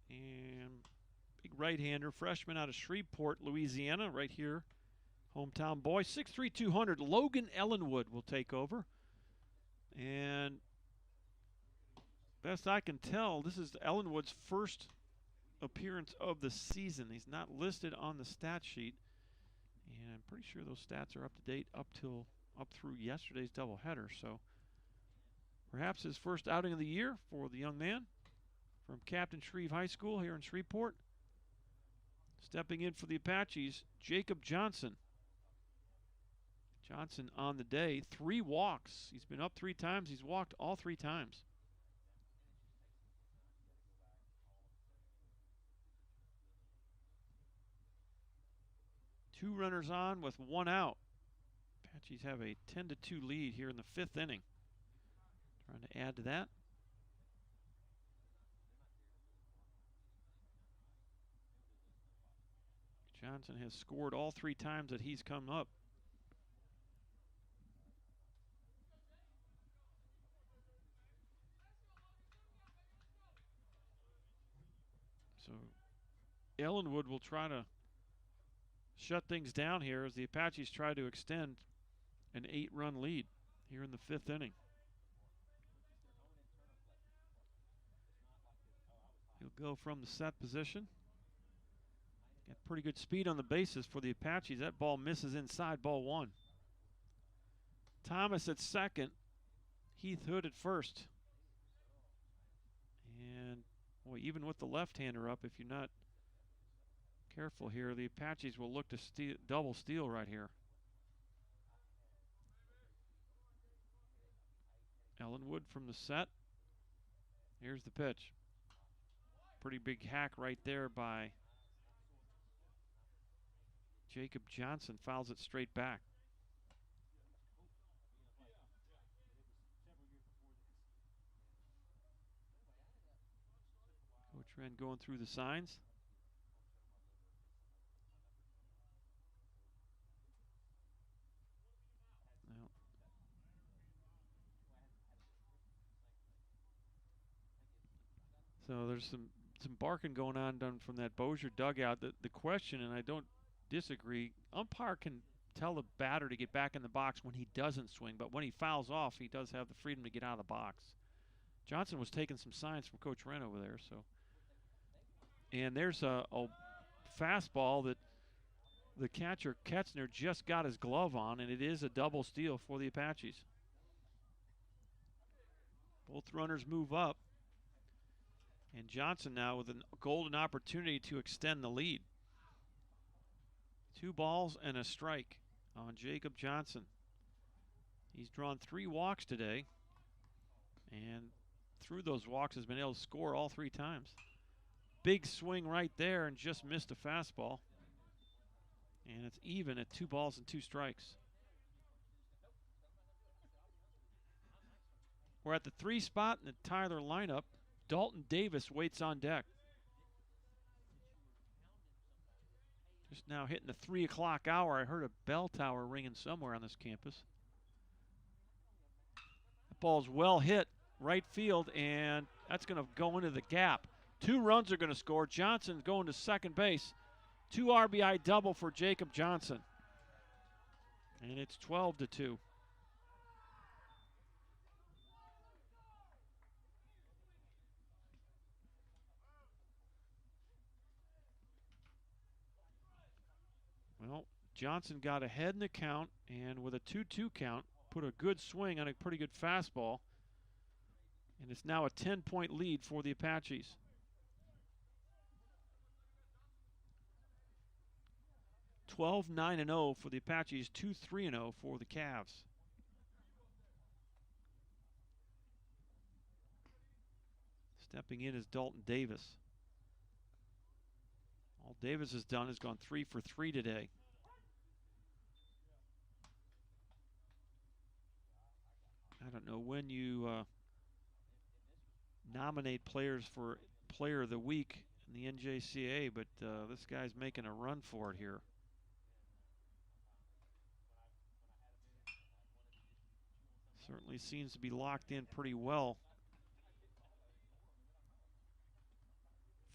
and big right-hander, freshman out of Shreveport, Louisiana, right here, hometown boy, 6'3", 200. Logan Ellenwood will take over, and best I can tell, this is Ellenwood's first appearance of the season. He's not listed on the stat sheet, and I'm pretty sure those stats are up to date up through yesterday's doubleheader. So perhaps his first outing of the year for the young man from Captain Shreve High School here in Shreveport. Stepping in for the Apaches, Jacob Johnson. Johnson on the day, 3 walks. He's been up 3 times. He's walked all 3 times. Two runners on with 1 out. Apaches have a 10-2 lead here in the 5th inning. Trying to add to that. Johnson has scored all 3 times that he's come up. So Ellenwood will try to shut things down here as the Apaches try to extend an 8-run lead here in the 5th inning. He'll go from the set position. Got pretty good speed on the bases for the Apaches. That ball misses inside, ball 1. Thomas at second. Heath Hood at first. And boy, even with the left-hander up, if you're not careful here, the Apaches will look to double steal right here. Ellenwood from the set. Here's the pitch. Pretty big hack right there by Jacob Johnson. Fouls it straight back. Coach Wren going through the signs. So there's some barking going on down from that Bossier dugout. The question, and I don't disagree, umpire can tell the batter to get back in the box when he doesn't swing, but when he fouls off, he does have the freedom to get out of the box. Johnson was taking some signs from Coach Wren over there. So, and there's a fastball that the catcher Ketzner just got his glove on, and it is a double steal for the Apaches. Both runners move up. And Johnson now with a golden opportunity to extend the lead. 2 balls and a strike on Jacob Johnson. He's drawn 3 walks today, and through those walks has been able to score all 3 times. Big swing right there and just missed a fastball. And it's even at 2 balls and 2 strikes. We're at the 3 spot in the Tyler lineup. Dalton Davis waits on deck. Just now hitting the 3 o'clock hour. I heard a bell tower ringing somewhere on this campus. That ball's well hit right field, and that's going to go into the gap. 2 runs are going to score. Johnson's going to second base. 2 RBI double for Jacob Johnson. And it's 12-2. Well, Johnson got ahead in the count, and with a 2-2 count, put a good swing on a pretty good fastball. And it's now a 10-point lead for the Apaches. (12-9-0) for the Apaches, 2-3-0 for the Cavs. Stepping in is Dalton Davis. All Davis has done is gone 3 for 3 today. I don't know when you nominate players for Player of the Week in the NJCAA, but this guy's making a run for it here. Certainly seems to be locked in pretty well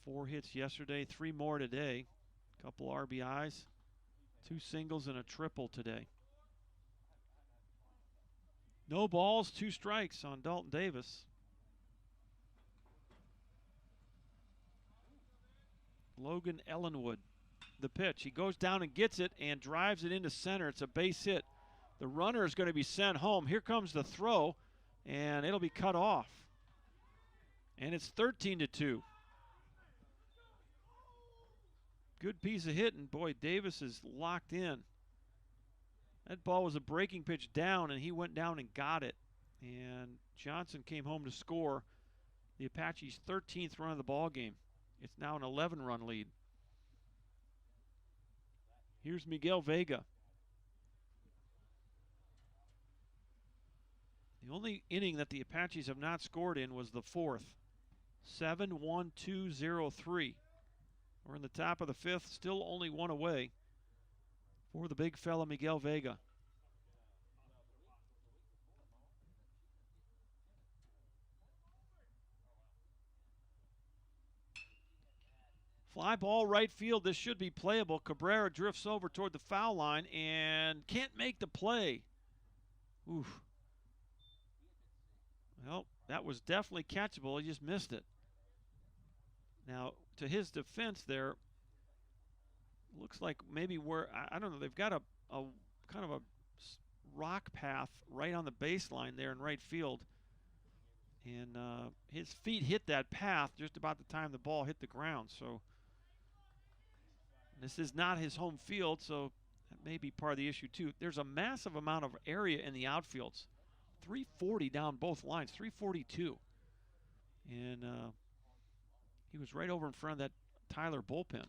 4 hits yesterday, 3 more today. Couple RBIs, 2 singles and a triple today. No balls, 2 strikes on Dalton Davis. Logan Ellenwood, the pitch. He goes down and gets it and drives it into center. It's a base hit. The runner is going to be sent home. Here comes the throw, and it'll be cut off. And it's 13-2. Good piece of hitting. Boy, Davis is locked in. That ball was a breaking pitch down, and he went down and got it. And Johnson came home to score the Apache's 13th run of the ball game. It's now an 11-run lead. Here's Miguel Vega. The only inning that the Apaches have not scored in was the 4th. 7-1-2-0-3. We're in the top of the 5th, still only 1 away for the big fella Miguel Vega. Fly ball right field. This should be playable. Cabrera drifts over toward the foul line and can't make the play. Oof. Well, that was definitely catchable. He just missed it. Now, to his defense there, looks like maybe where, I don't know, they've got a kind of a rock path right on the baseline there in right field. And his feet hit that path just about the time the ball hit the ground. So this is not his home field, so that may be part of the issue too. There's a massive amount of area in the outfields. 340 down both lines, 342. And he was right over in front of that Tyler bullpen.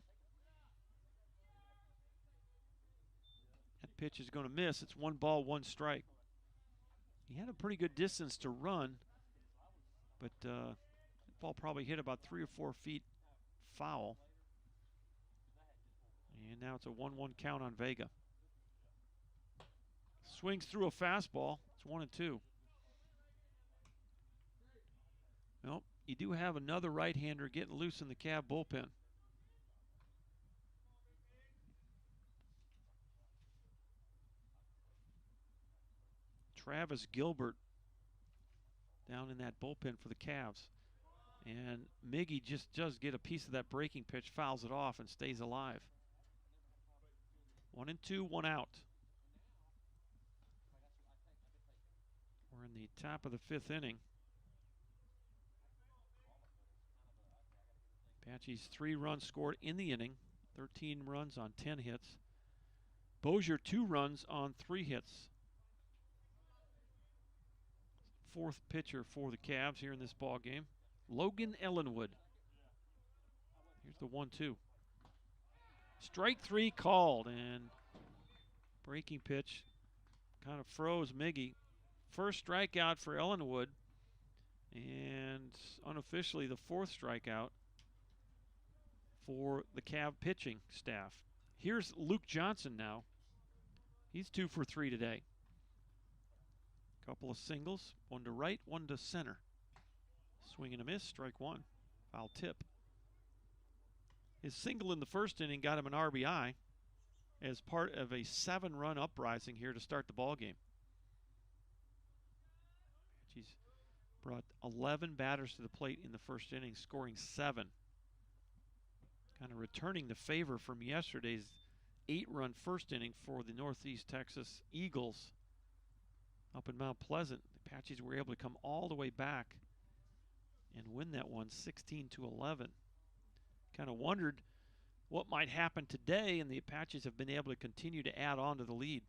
That pitch is going to miss. It's 1 ball, 1 strike. He had a pretty good distance to run, but the ball probably hit about 3 or 4 feet foul. And now it's a 1-1 count on Vega. Swings through a fastball. It's 1-2. Well, you do have another right-hander getting loose in the Cav bullpen. Travis Gilbert down in that bullpen for the Cavs. And Miggy just does get a piece of that breaking pitch, fouls it off, and stays alive. 1-2, 1 out. We're in the top of the 5th inning. Apache's 3 runs scored in the inning, 13 runs on 10 hits. Bozier 2 runs on 3 hits. 4th pitcher for the Cavs here in this ball game, Logan Ellenwood. Here's the 1-2. Strike 3 called, and breaking pitch kind of froze Miggy. First strikeout for Ellenwood, and unofficially the 4th strikeout for the Cav pitching staff. Here's Luke Johnson now. He's 2 for 3 today. Couple of singles, 1 to right, 1 to center. Swing and a miss, strike 1. Foul tip. His single in the first inning got him an RBI as part of a 7-run uprising here to start the ball game. He's brought 11 batters to the plate in the first inning, scoring 7. Kind of returning the favor from yesterday's 8-run first inning for the Northeast Texas Eagles up in Mount Pleasant. The Apaches were able to come all the way back and win that one 16-11. Kind of wondered what might happen today, and the Apaches have been able to continue to add on to the lead.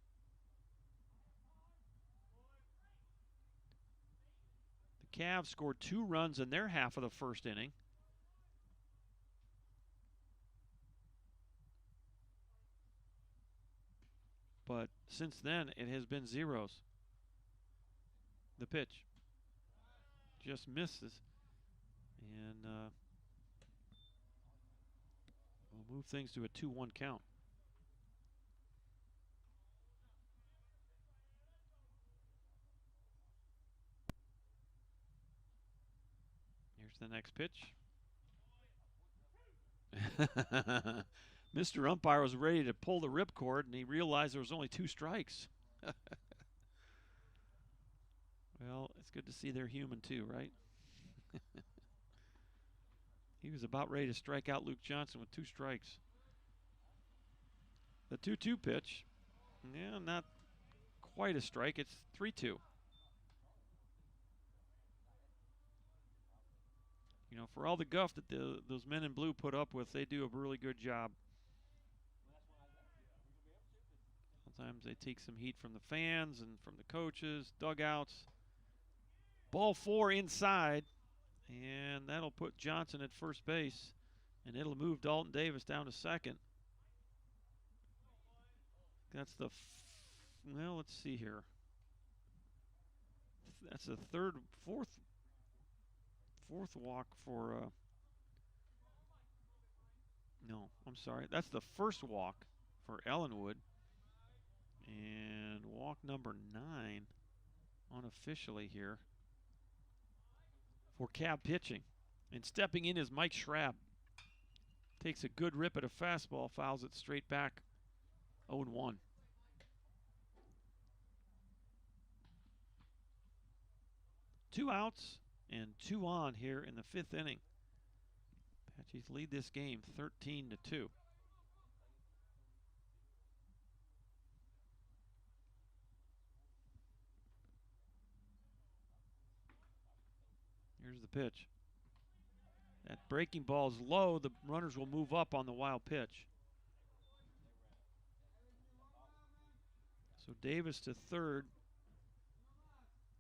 The Cavs scored 2 runs in their half of the first inning. But since then, it has been zeros. The pitch just misses, and we'll move things to a 2-1 count. Here's the next pitch. Mr. Umpire was ready to pull the ripcord, and he realized there was only 2 strikes. Well, it's good to see they're human too, right? He was about ready to strike out Luke Johnson with 2 strikes. The 2-2 pitch, yeah, not quite a strike. It's 3-2. You know, for all the guff that those men in blue put up with, they do a really good job. Sometimes they take some heat from the fans and from the coaches, dugouts. Ball 4 inside, and that'll put Johnson at first base, and it'll move Dalton Davis down to second. That's the, well, let's see here. That's the fourth walk for, no, I'm sorry. That's the first walk for Ellenwood. And walk number 9 unofficially here for Cav pitching. And stepping in is Mike Schrabb. Takes a good rip at a fastball, fouls it straight back. 0-1. Two outs and 2 on here in the 5th inning. Apaches lead this game 13-2. Here's the pitch. That breaking ball is low. The runners will move up on the wild pitch. So Davis to third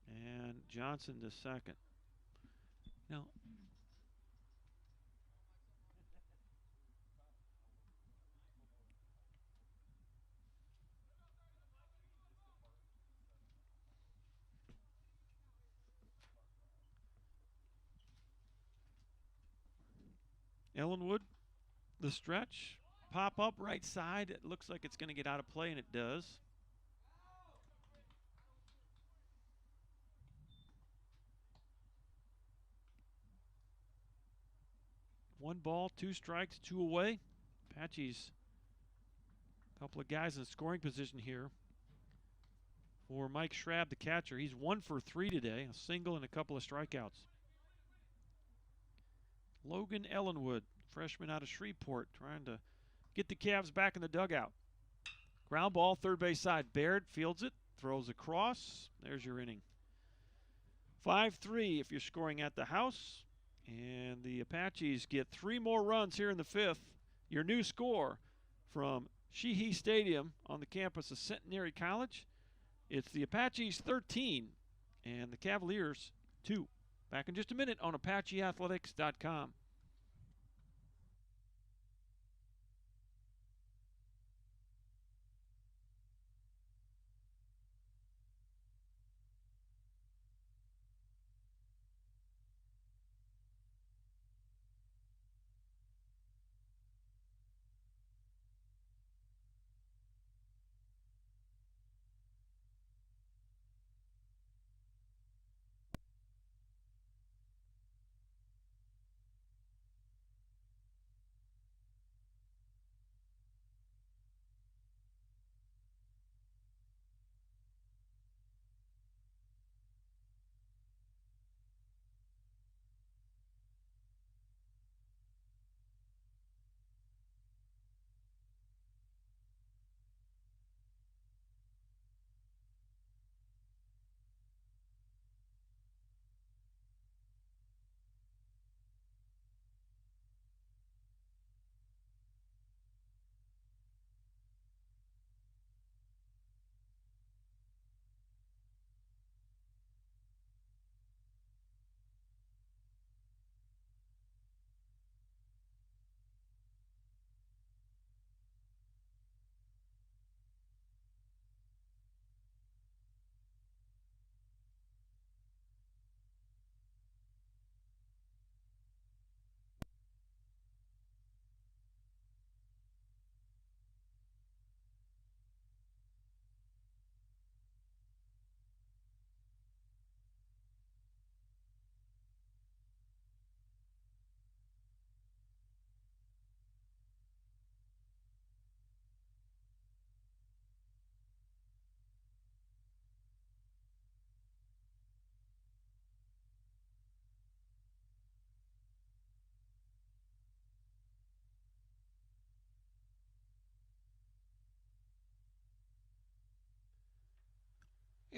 and Johnson to second. Now, Ellenwood, the stretch, pop up right side. It looks like it's going to get out of play, and it does. One ball, 2 strikes, 2 away. Apache's a couple of guys in scoring position here. For Mike Schrabb, the catcher, he's 1 for 3 today, a single and a couple of strikeouts. Logan Ellenwood, freshman out of Shreveport, trying to get the Cavs back in the dugout. Ground ball, third base side. Baird fields it, throws across. There's your inning. 5-3 if you're scoring at the house. And the Apaches get 3 more runs here in the 5th. Your new score from Sheehy Stadium on the campus of Centenary College. It's the Apaches 13 and the Cavaliers 2. Back in just a minute on ApacheAthletics.com.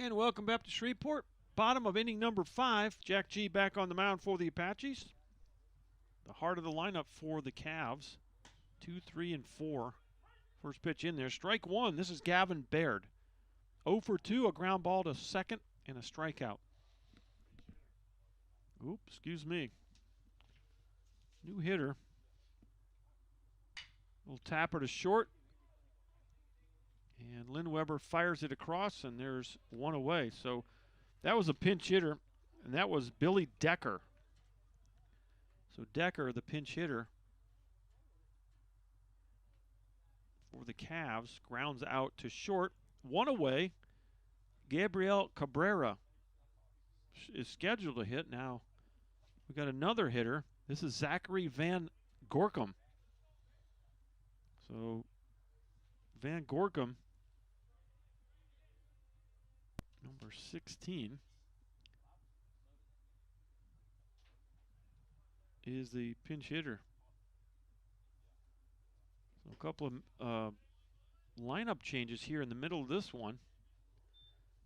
And welcome back to Shreveport. Bottom of inning number 5. Jack G back on the mound for the Apaches. The heart of the lineup for the Cavs. 2, 3, and 4. First pitch in there. Strike one. This is Gavin Baird. 0 for 2, a ground ball to second, and a strikeout. Oops, excuse me. New hitter. Little tapper to short. And Lynn Weber fires it across, and there's one away. So that was a pinch hitter, and that was Billy Decker. So Decker, the pinch hitter for the Cavs, grounds out to short. One away. Gabriel Cabrera is scheduled to hit. Now we got another hitter. This is Zachary Van Gorkum. So Van Gorkum, number 16, is the pinch hitter. So a couple of lineup changes here in the middle of this one.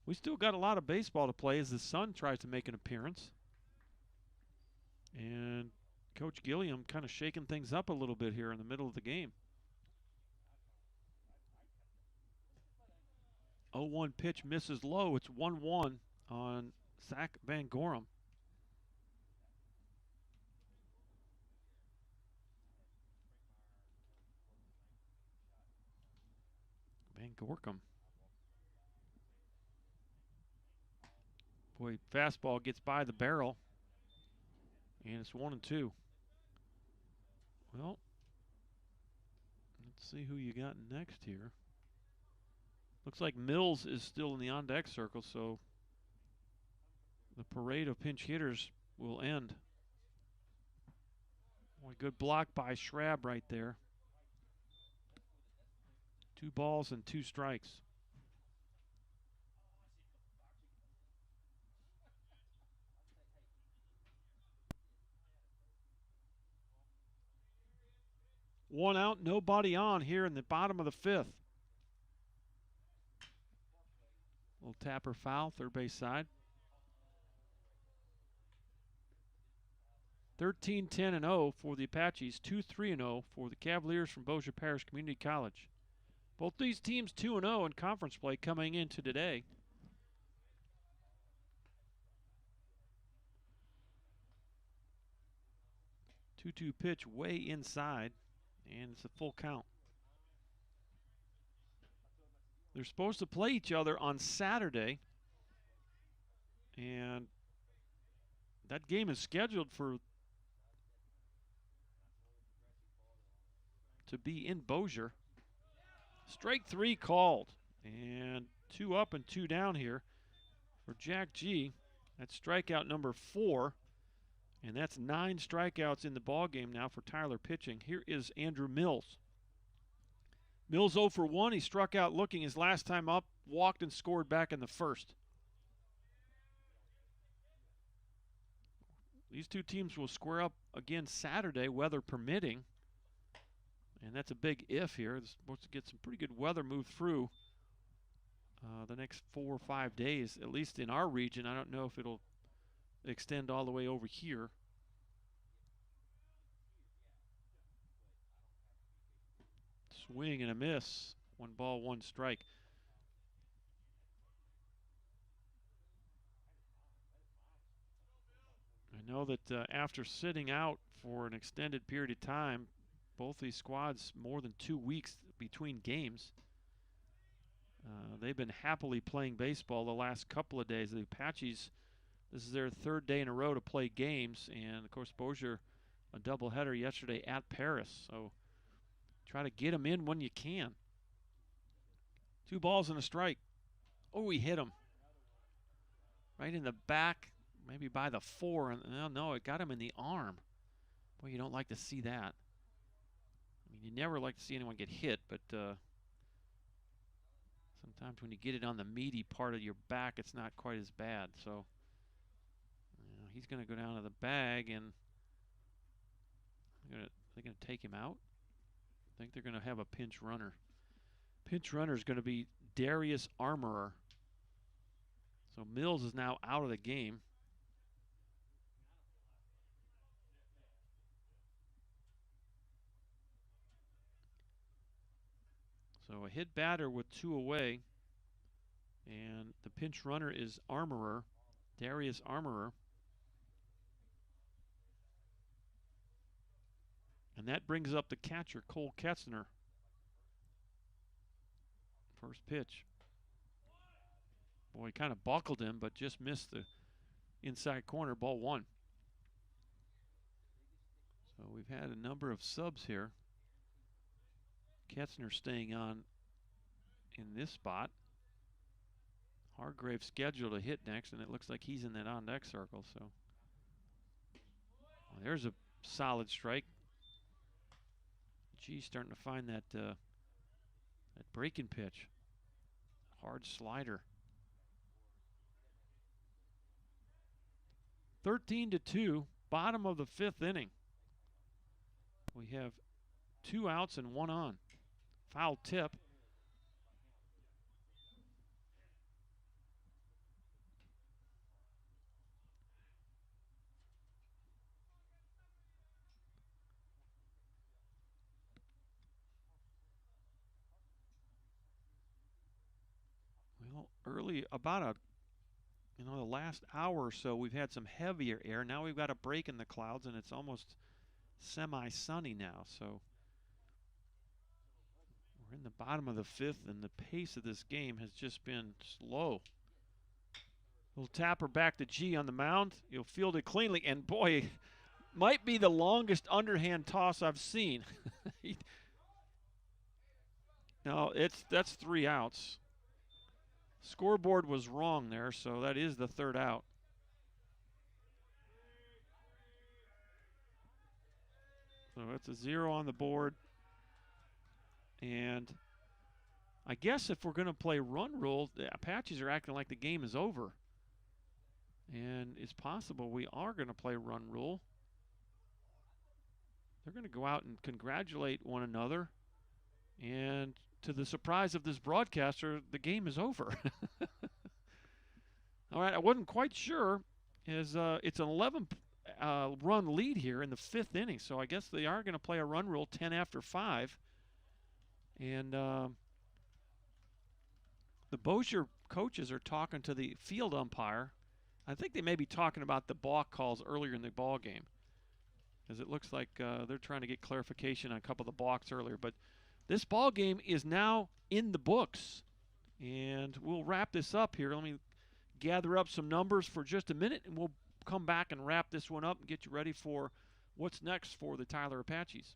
We still got a lot of baseball to play as the sun tries to make an appearance. And Coach Gilliam kind of shaking things up a little bit here in the middle of the game. 0-1 pitch misses low. It's 1-1 on Zach Van Gorkum. Van Gorkum. Boy, fastball gets by the barrel. And it's 1-2. Well, let's see who you got next here. Looks like Mills is still in the on-deck circle, so the parade of pinch hitters will end. Boy, good block by Schrabb right there. 2 balls and 2 strikes. One out, nobody on here in the bottom of the 5th. Little tapper foul, third base side. 13-10-0 for the Apaches, 2-3-0 for the Cavaliers from Bossier Parish Community College. Both these teams 2-0 in conference play coming into today. Two-two pitch way inside, and it's a full count. They're supposed to play each other on Saturday, and that game is scheduled to be in Bossier. Strike 3 called, and 2 up and 2 down here for Jack G. That's strikeout number 4, and that's 9 strikeouts in the ball game now for Tyler pitching. Here is Andrew Mills. Mills 0 for 1. He struck out looking his last time up, walked and scored back in the 1st. These two teams will square up again Saturday, weather permitting. And that's a big if here. It's supposed to get some pretty good weather move through the next 4 or 5 days, at least in our region. I don't know if it'll extend all the way over here. Swing and a miss. 1 ball, 1 strike. I know that after sitting out for an extended period of time, both these squads more than 2 weeks between games, they've been happily playing baseball the last couple of days. The Apaches, this is their 3rd day in a row to play games, and of course Bossier a doubleheader yesterday at Paris. So try to get them in when you can. 2 balls and a strike. Oh, he hit him right in the back, maybe by the 4. And no, it got him in the arm. Boy, you don't like to see that. I mean, you never like to see anyone get hit, but sometimes when you get it on the meaty part of your back, it's not quite as bad. So he's going to go down to the bag, and they're going to take him out. I think they're going to have a pinch runner. Pinch runner is going to be Darius Armorer. So Mills is now out of the game. So a hit batter with 2 away. And the pinch runner is Armorer, Darius Armorer. And that brings up the catcher, Cole Ketzner. First pitch. Boy, he kind of buckled him, but just missed the inside corner, ball 1. So we've had a number of subs here. Ketzner staying on in this spot. Hargrave scheduled to hit next, and it looks like he's in that on-deck circle. So well, there's a solid strike. G's starting to find that that breaking pitch. Hard slider. 13-2, bottom of the 5th inning. We have 2 outs and 1 on. Foul tip. Well, early, about the last hour or so, we've had some heavier air. Now we've got a break in the clouds, and it's almost semi-sunny now. So we're in the bottom of the 5th, and the pace of this game has just been slow. Little tapper back to G on the mound. He'll field it cleanly, and boy, might be the longest underhand toss I've seen. No, that's 3 outs. Scoreboard was wrong there, so that is the 3rd out. So it's a 0 on the board. And I guess if we're going to play run rule, the Apaches are acting like the game is over. And it's possible we are going to play run rule. They're going to go out and congratulate one another. And to the surprise of this broadcaster, the game is over. All right, I wasn't quite sure. It's an 11-run lead here in the 5th inning, so I guess they are going to play a run rule 10 after 5. And the Bossier coaches are talking to the field umpire. I think they may be talking about the balk calls earlier in the ball game, because it looks like they're trying to get clarification on a couple of the balks earlier. But this ball game is now in the books, and we'll wrap this up here. Let me gather up some numbers for just a minute, and we'll come back and wrap this one up and get you ready for what's next for the Tyler Apaches.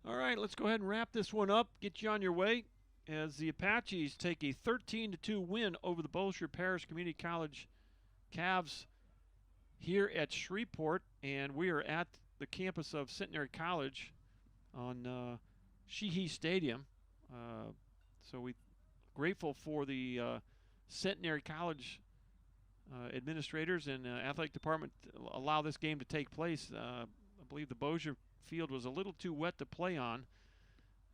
All right, let's go ahead and wrap this one up, get you on your way, as the Apaches take a 13-2 win over the Bossier Parish Community College Cavs here at Shreveport, and we are at the campus of Centenary College on Sheehy Stadium. So we're grateful for the Centenary College administrators and athletic department to allow this game to take place. I believe the Bossier field was a little too wet to play on,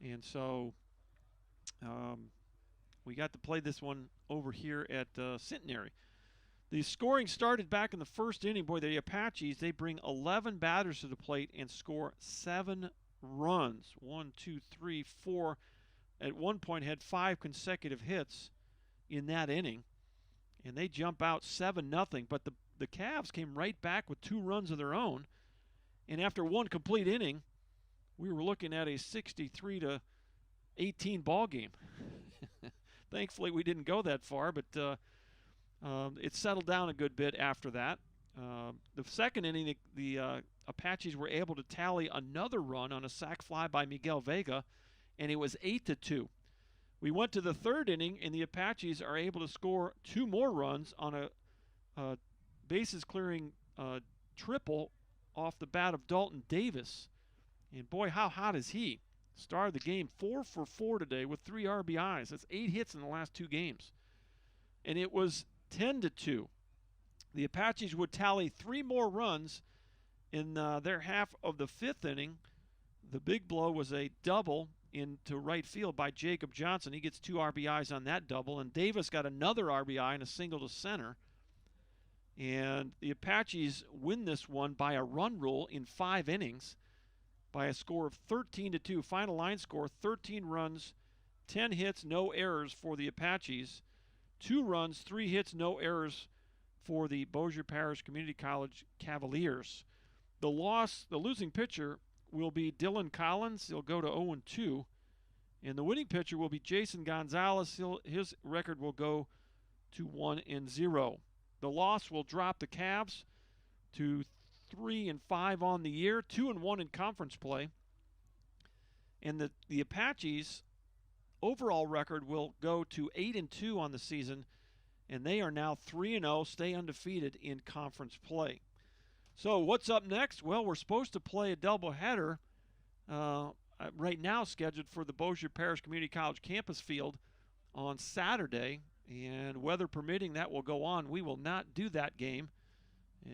and so we got to play this one over here at Centenary. The scoring started back in the 1st inning. Boy, the Apaches, they bring 11 batters to the plate and score 7 runs. 1, 2, 3, 4. At one point had 5 consecutive hits in that inning, and they jump out 7-0. But the Cavs came right back with 2 runs of their own. And after 1 complete inning, we were looking at a 63-18 ball game. Thankfully, we didn't go that far, but it settled down a good bit after that. The second inning, the Apaches were able to tally another run on a sac fly by Miguel Vega, and it was 8-2. We went to the third inning, and the Apaches are able to score 2 more runs on a bases-clearing triple off the bat of Dalton Davis. And boy, how hot is he? Started the game 4 for 4 today with 3 RBIs. That's 8 hits in the last 2 games. And it was 10-2. The Apaches would tally 3 more runs in their half of the 5th inning. The big blow was a double into right field by Jacob Johnson. He gets 2 RBIs on that double, and Davis got another RBI and a single to center. And the Apaches win this one by a run rule in 5 innings by a score of 13-2. Final line score, 13 runs, 10 hits, no errors for the Apaches. 2 runs, 3 hits, no errors for the Bossier Parish Community College Cavaliers. The losing pitcher will be Dylan Collins. He'll go to 0-2. And the winning pitcher will be Jason Gonzalez. His record will go to 1-0. The loss will drop the Cavs to 3-5 on the year, 2-1 in conference play. And the Apaches' overall record will go to 8-2 on the season, and they are now 3-0, stay undefeated in conference play. So what's up next? Well, we're supposed to play a doubleheader right now scheduled for the Bossier Parish Community College campus field on Saturday, and weather permitting, that will go on. We will not do that game,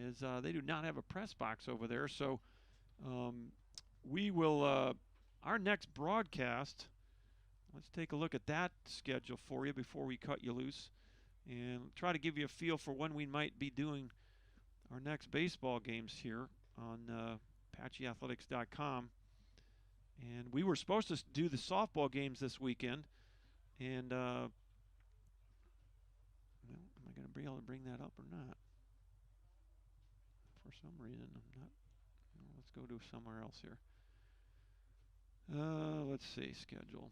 as they do not have a press box over there. So we will, our next broadcast, let's take a look at that schedule for you before we cut you loose and try to give you a feel for when we might be doing our next baseball games here on ApacheAthletics.com. And we were supposed to do the softball games this weekend, and well, am I going to be able to bring that up or not? For some reason, I'm not. Let's go to somewhere else here. Let's see, schedule.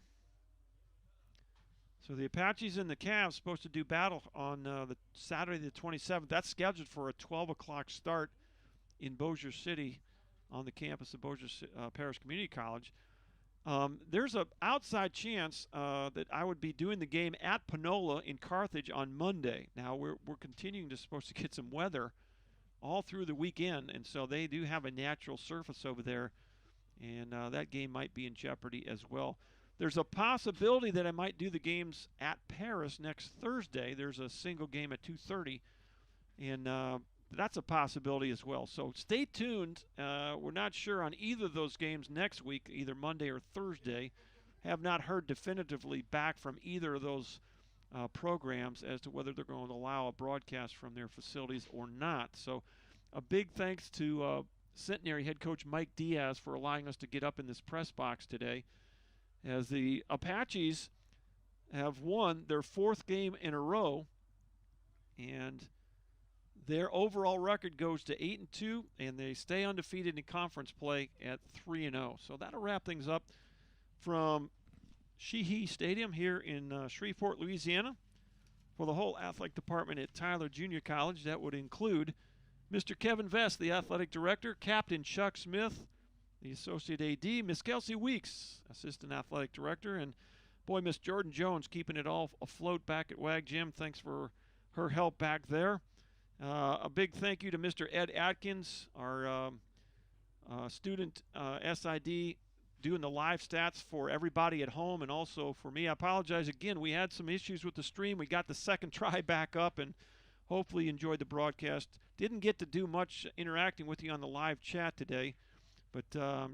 So the Apaches and the Cavs supposed to do battle on the Saturday the 27th. That's scheduled for a 12 o'clock start in Bossier City on the campus of Bossier Parish Community College. There's an outside chance that I would be doing the game at Panola in Carthage on Monday. Now, we're continuing to supposed to get some weather all through the weekend, and so they do have a natural surface over there, and that game might be in jeopardy as well. There's a possibility that I might do the games at Paris next Thursday. There's a single game at 2:30, and that's a possibility as well. So stay tuned. We're not sure on either of those games next week, either Monday or Thursday. Have not heard definitively back from either of those programs as to whether they're going to allow a broadcast from their facilities or not. So a big thanks to Centenary head coach Mike Diaz for allowing us to get up in this press box today, as the Apaches have won their 4th game in a row, and their overall record goes to 8-2, and they stay undefeated in conference play at 3-0. So that'll wrap things up from Sheehy Stadium here in Shreveport, Louisiana. For the whole athletic department at Tyler Junior College, that would include Mr. Kevin Vest, the athletic director, Captain Chuck Smith, the associate AD, Miss Kelsey Weeks, assistant athletic director, and boy, Miss Jordan Jones keeping it all afloat back at WAG Gym. Thanks for her help back there. A big thank you to Mr. Ed Atkins, our student SID, doing the live stats for everybody at home and also for me. I apologize again. We had some issues with the stream. We got the second try back up, and hopefully you enjoyed the broadcast. Didn't get to do much interacting with you on the live chat today, but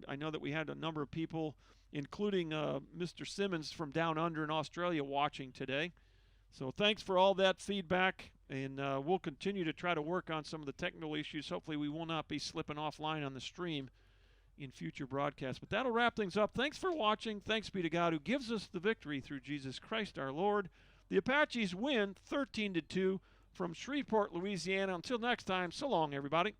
I know that we had a number of people, including Mr. Simmons from down under in Australia, watching today. So thanks for all that feedback, and we'll continue to try to work on some of the technical issues. Hopefully we will not be slipping offline on the stream in future broadcasts. But that'll wrap things up. Thanks for watching. Thanks be to God who gives us the victory through Jesus Christ our Lord. The Apaches win 13-2 from Shreveport, Louisiana. Until next time, so long, everybody.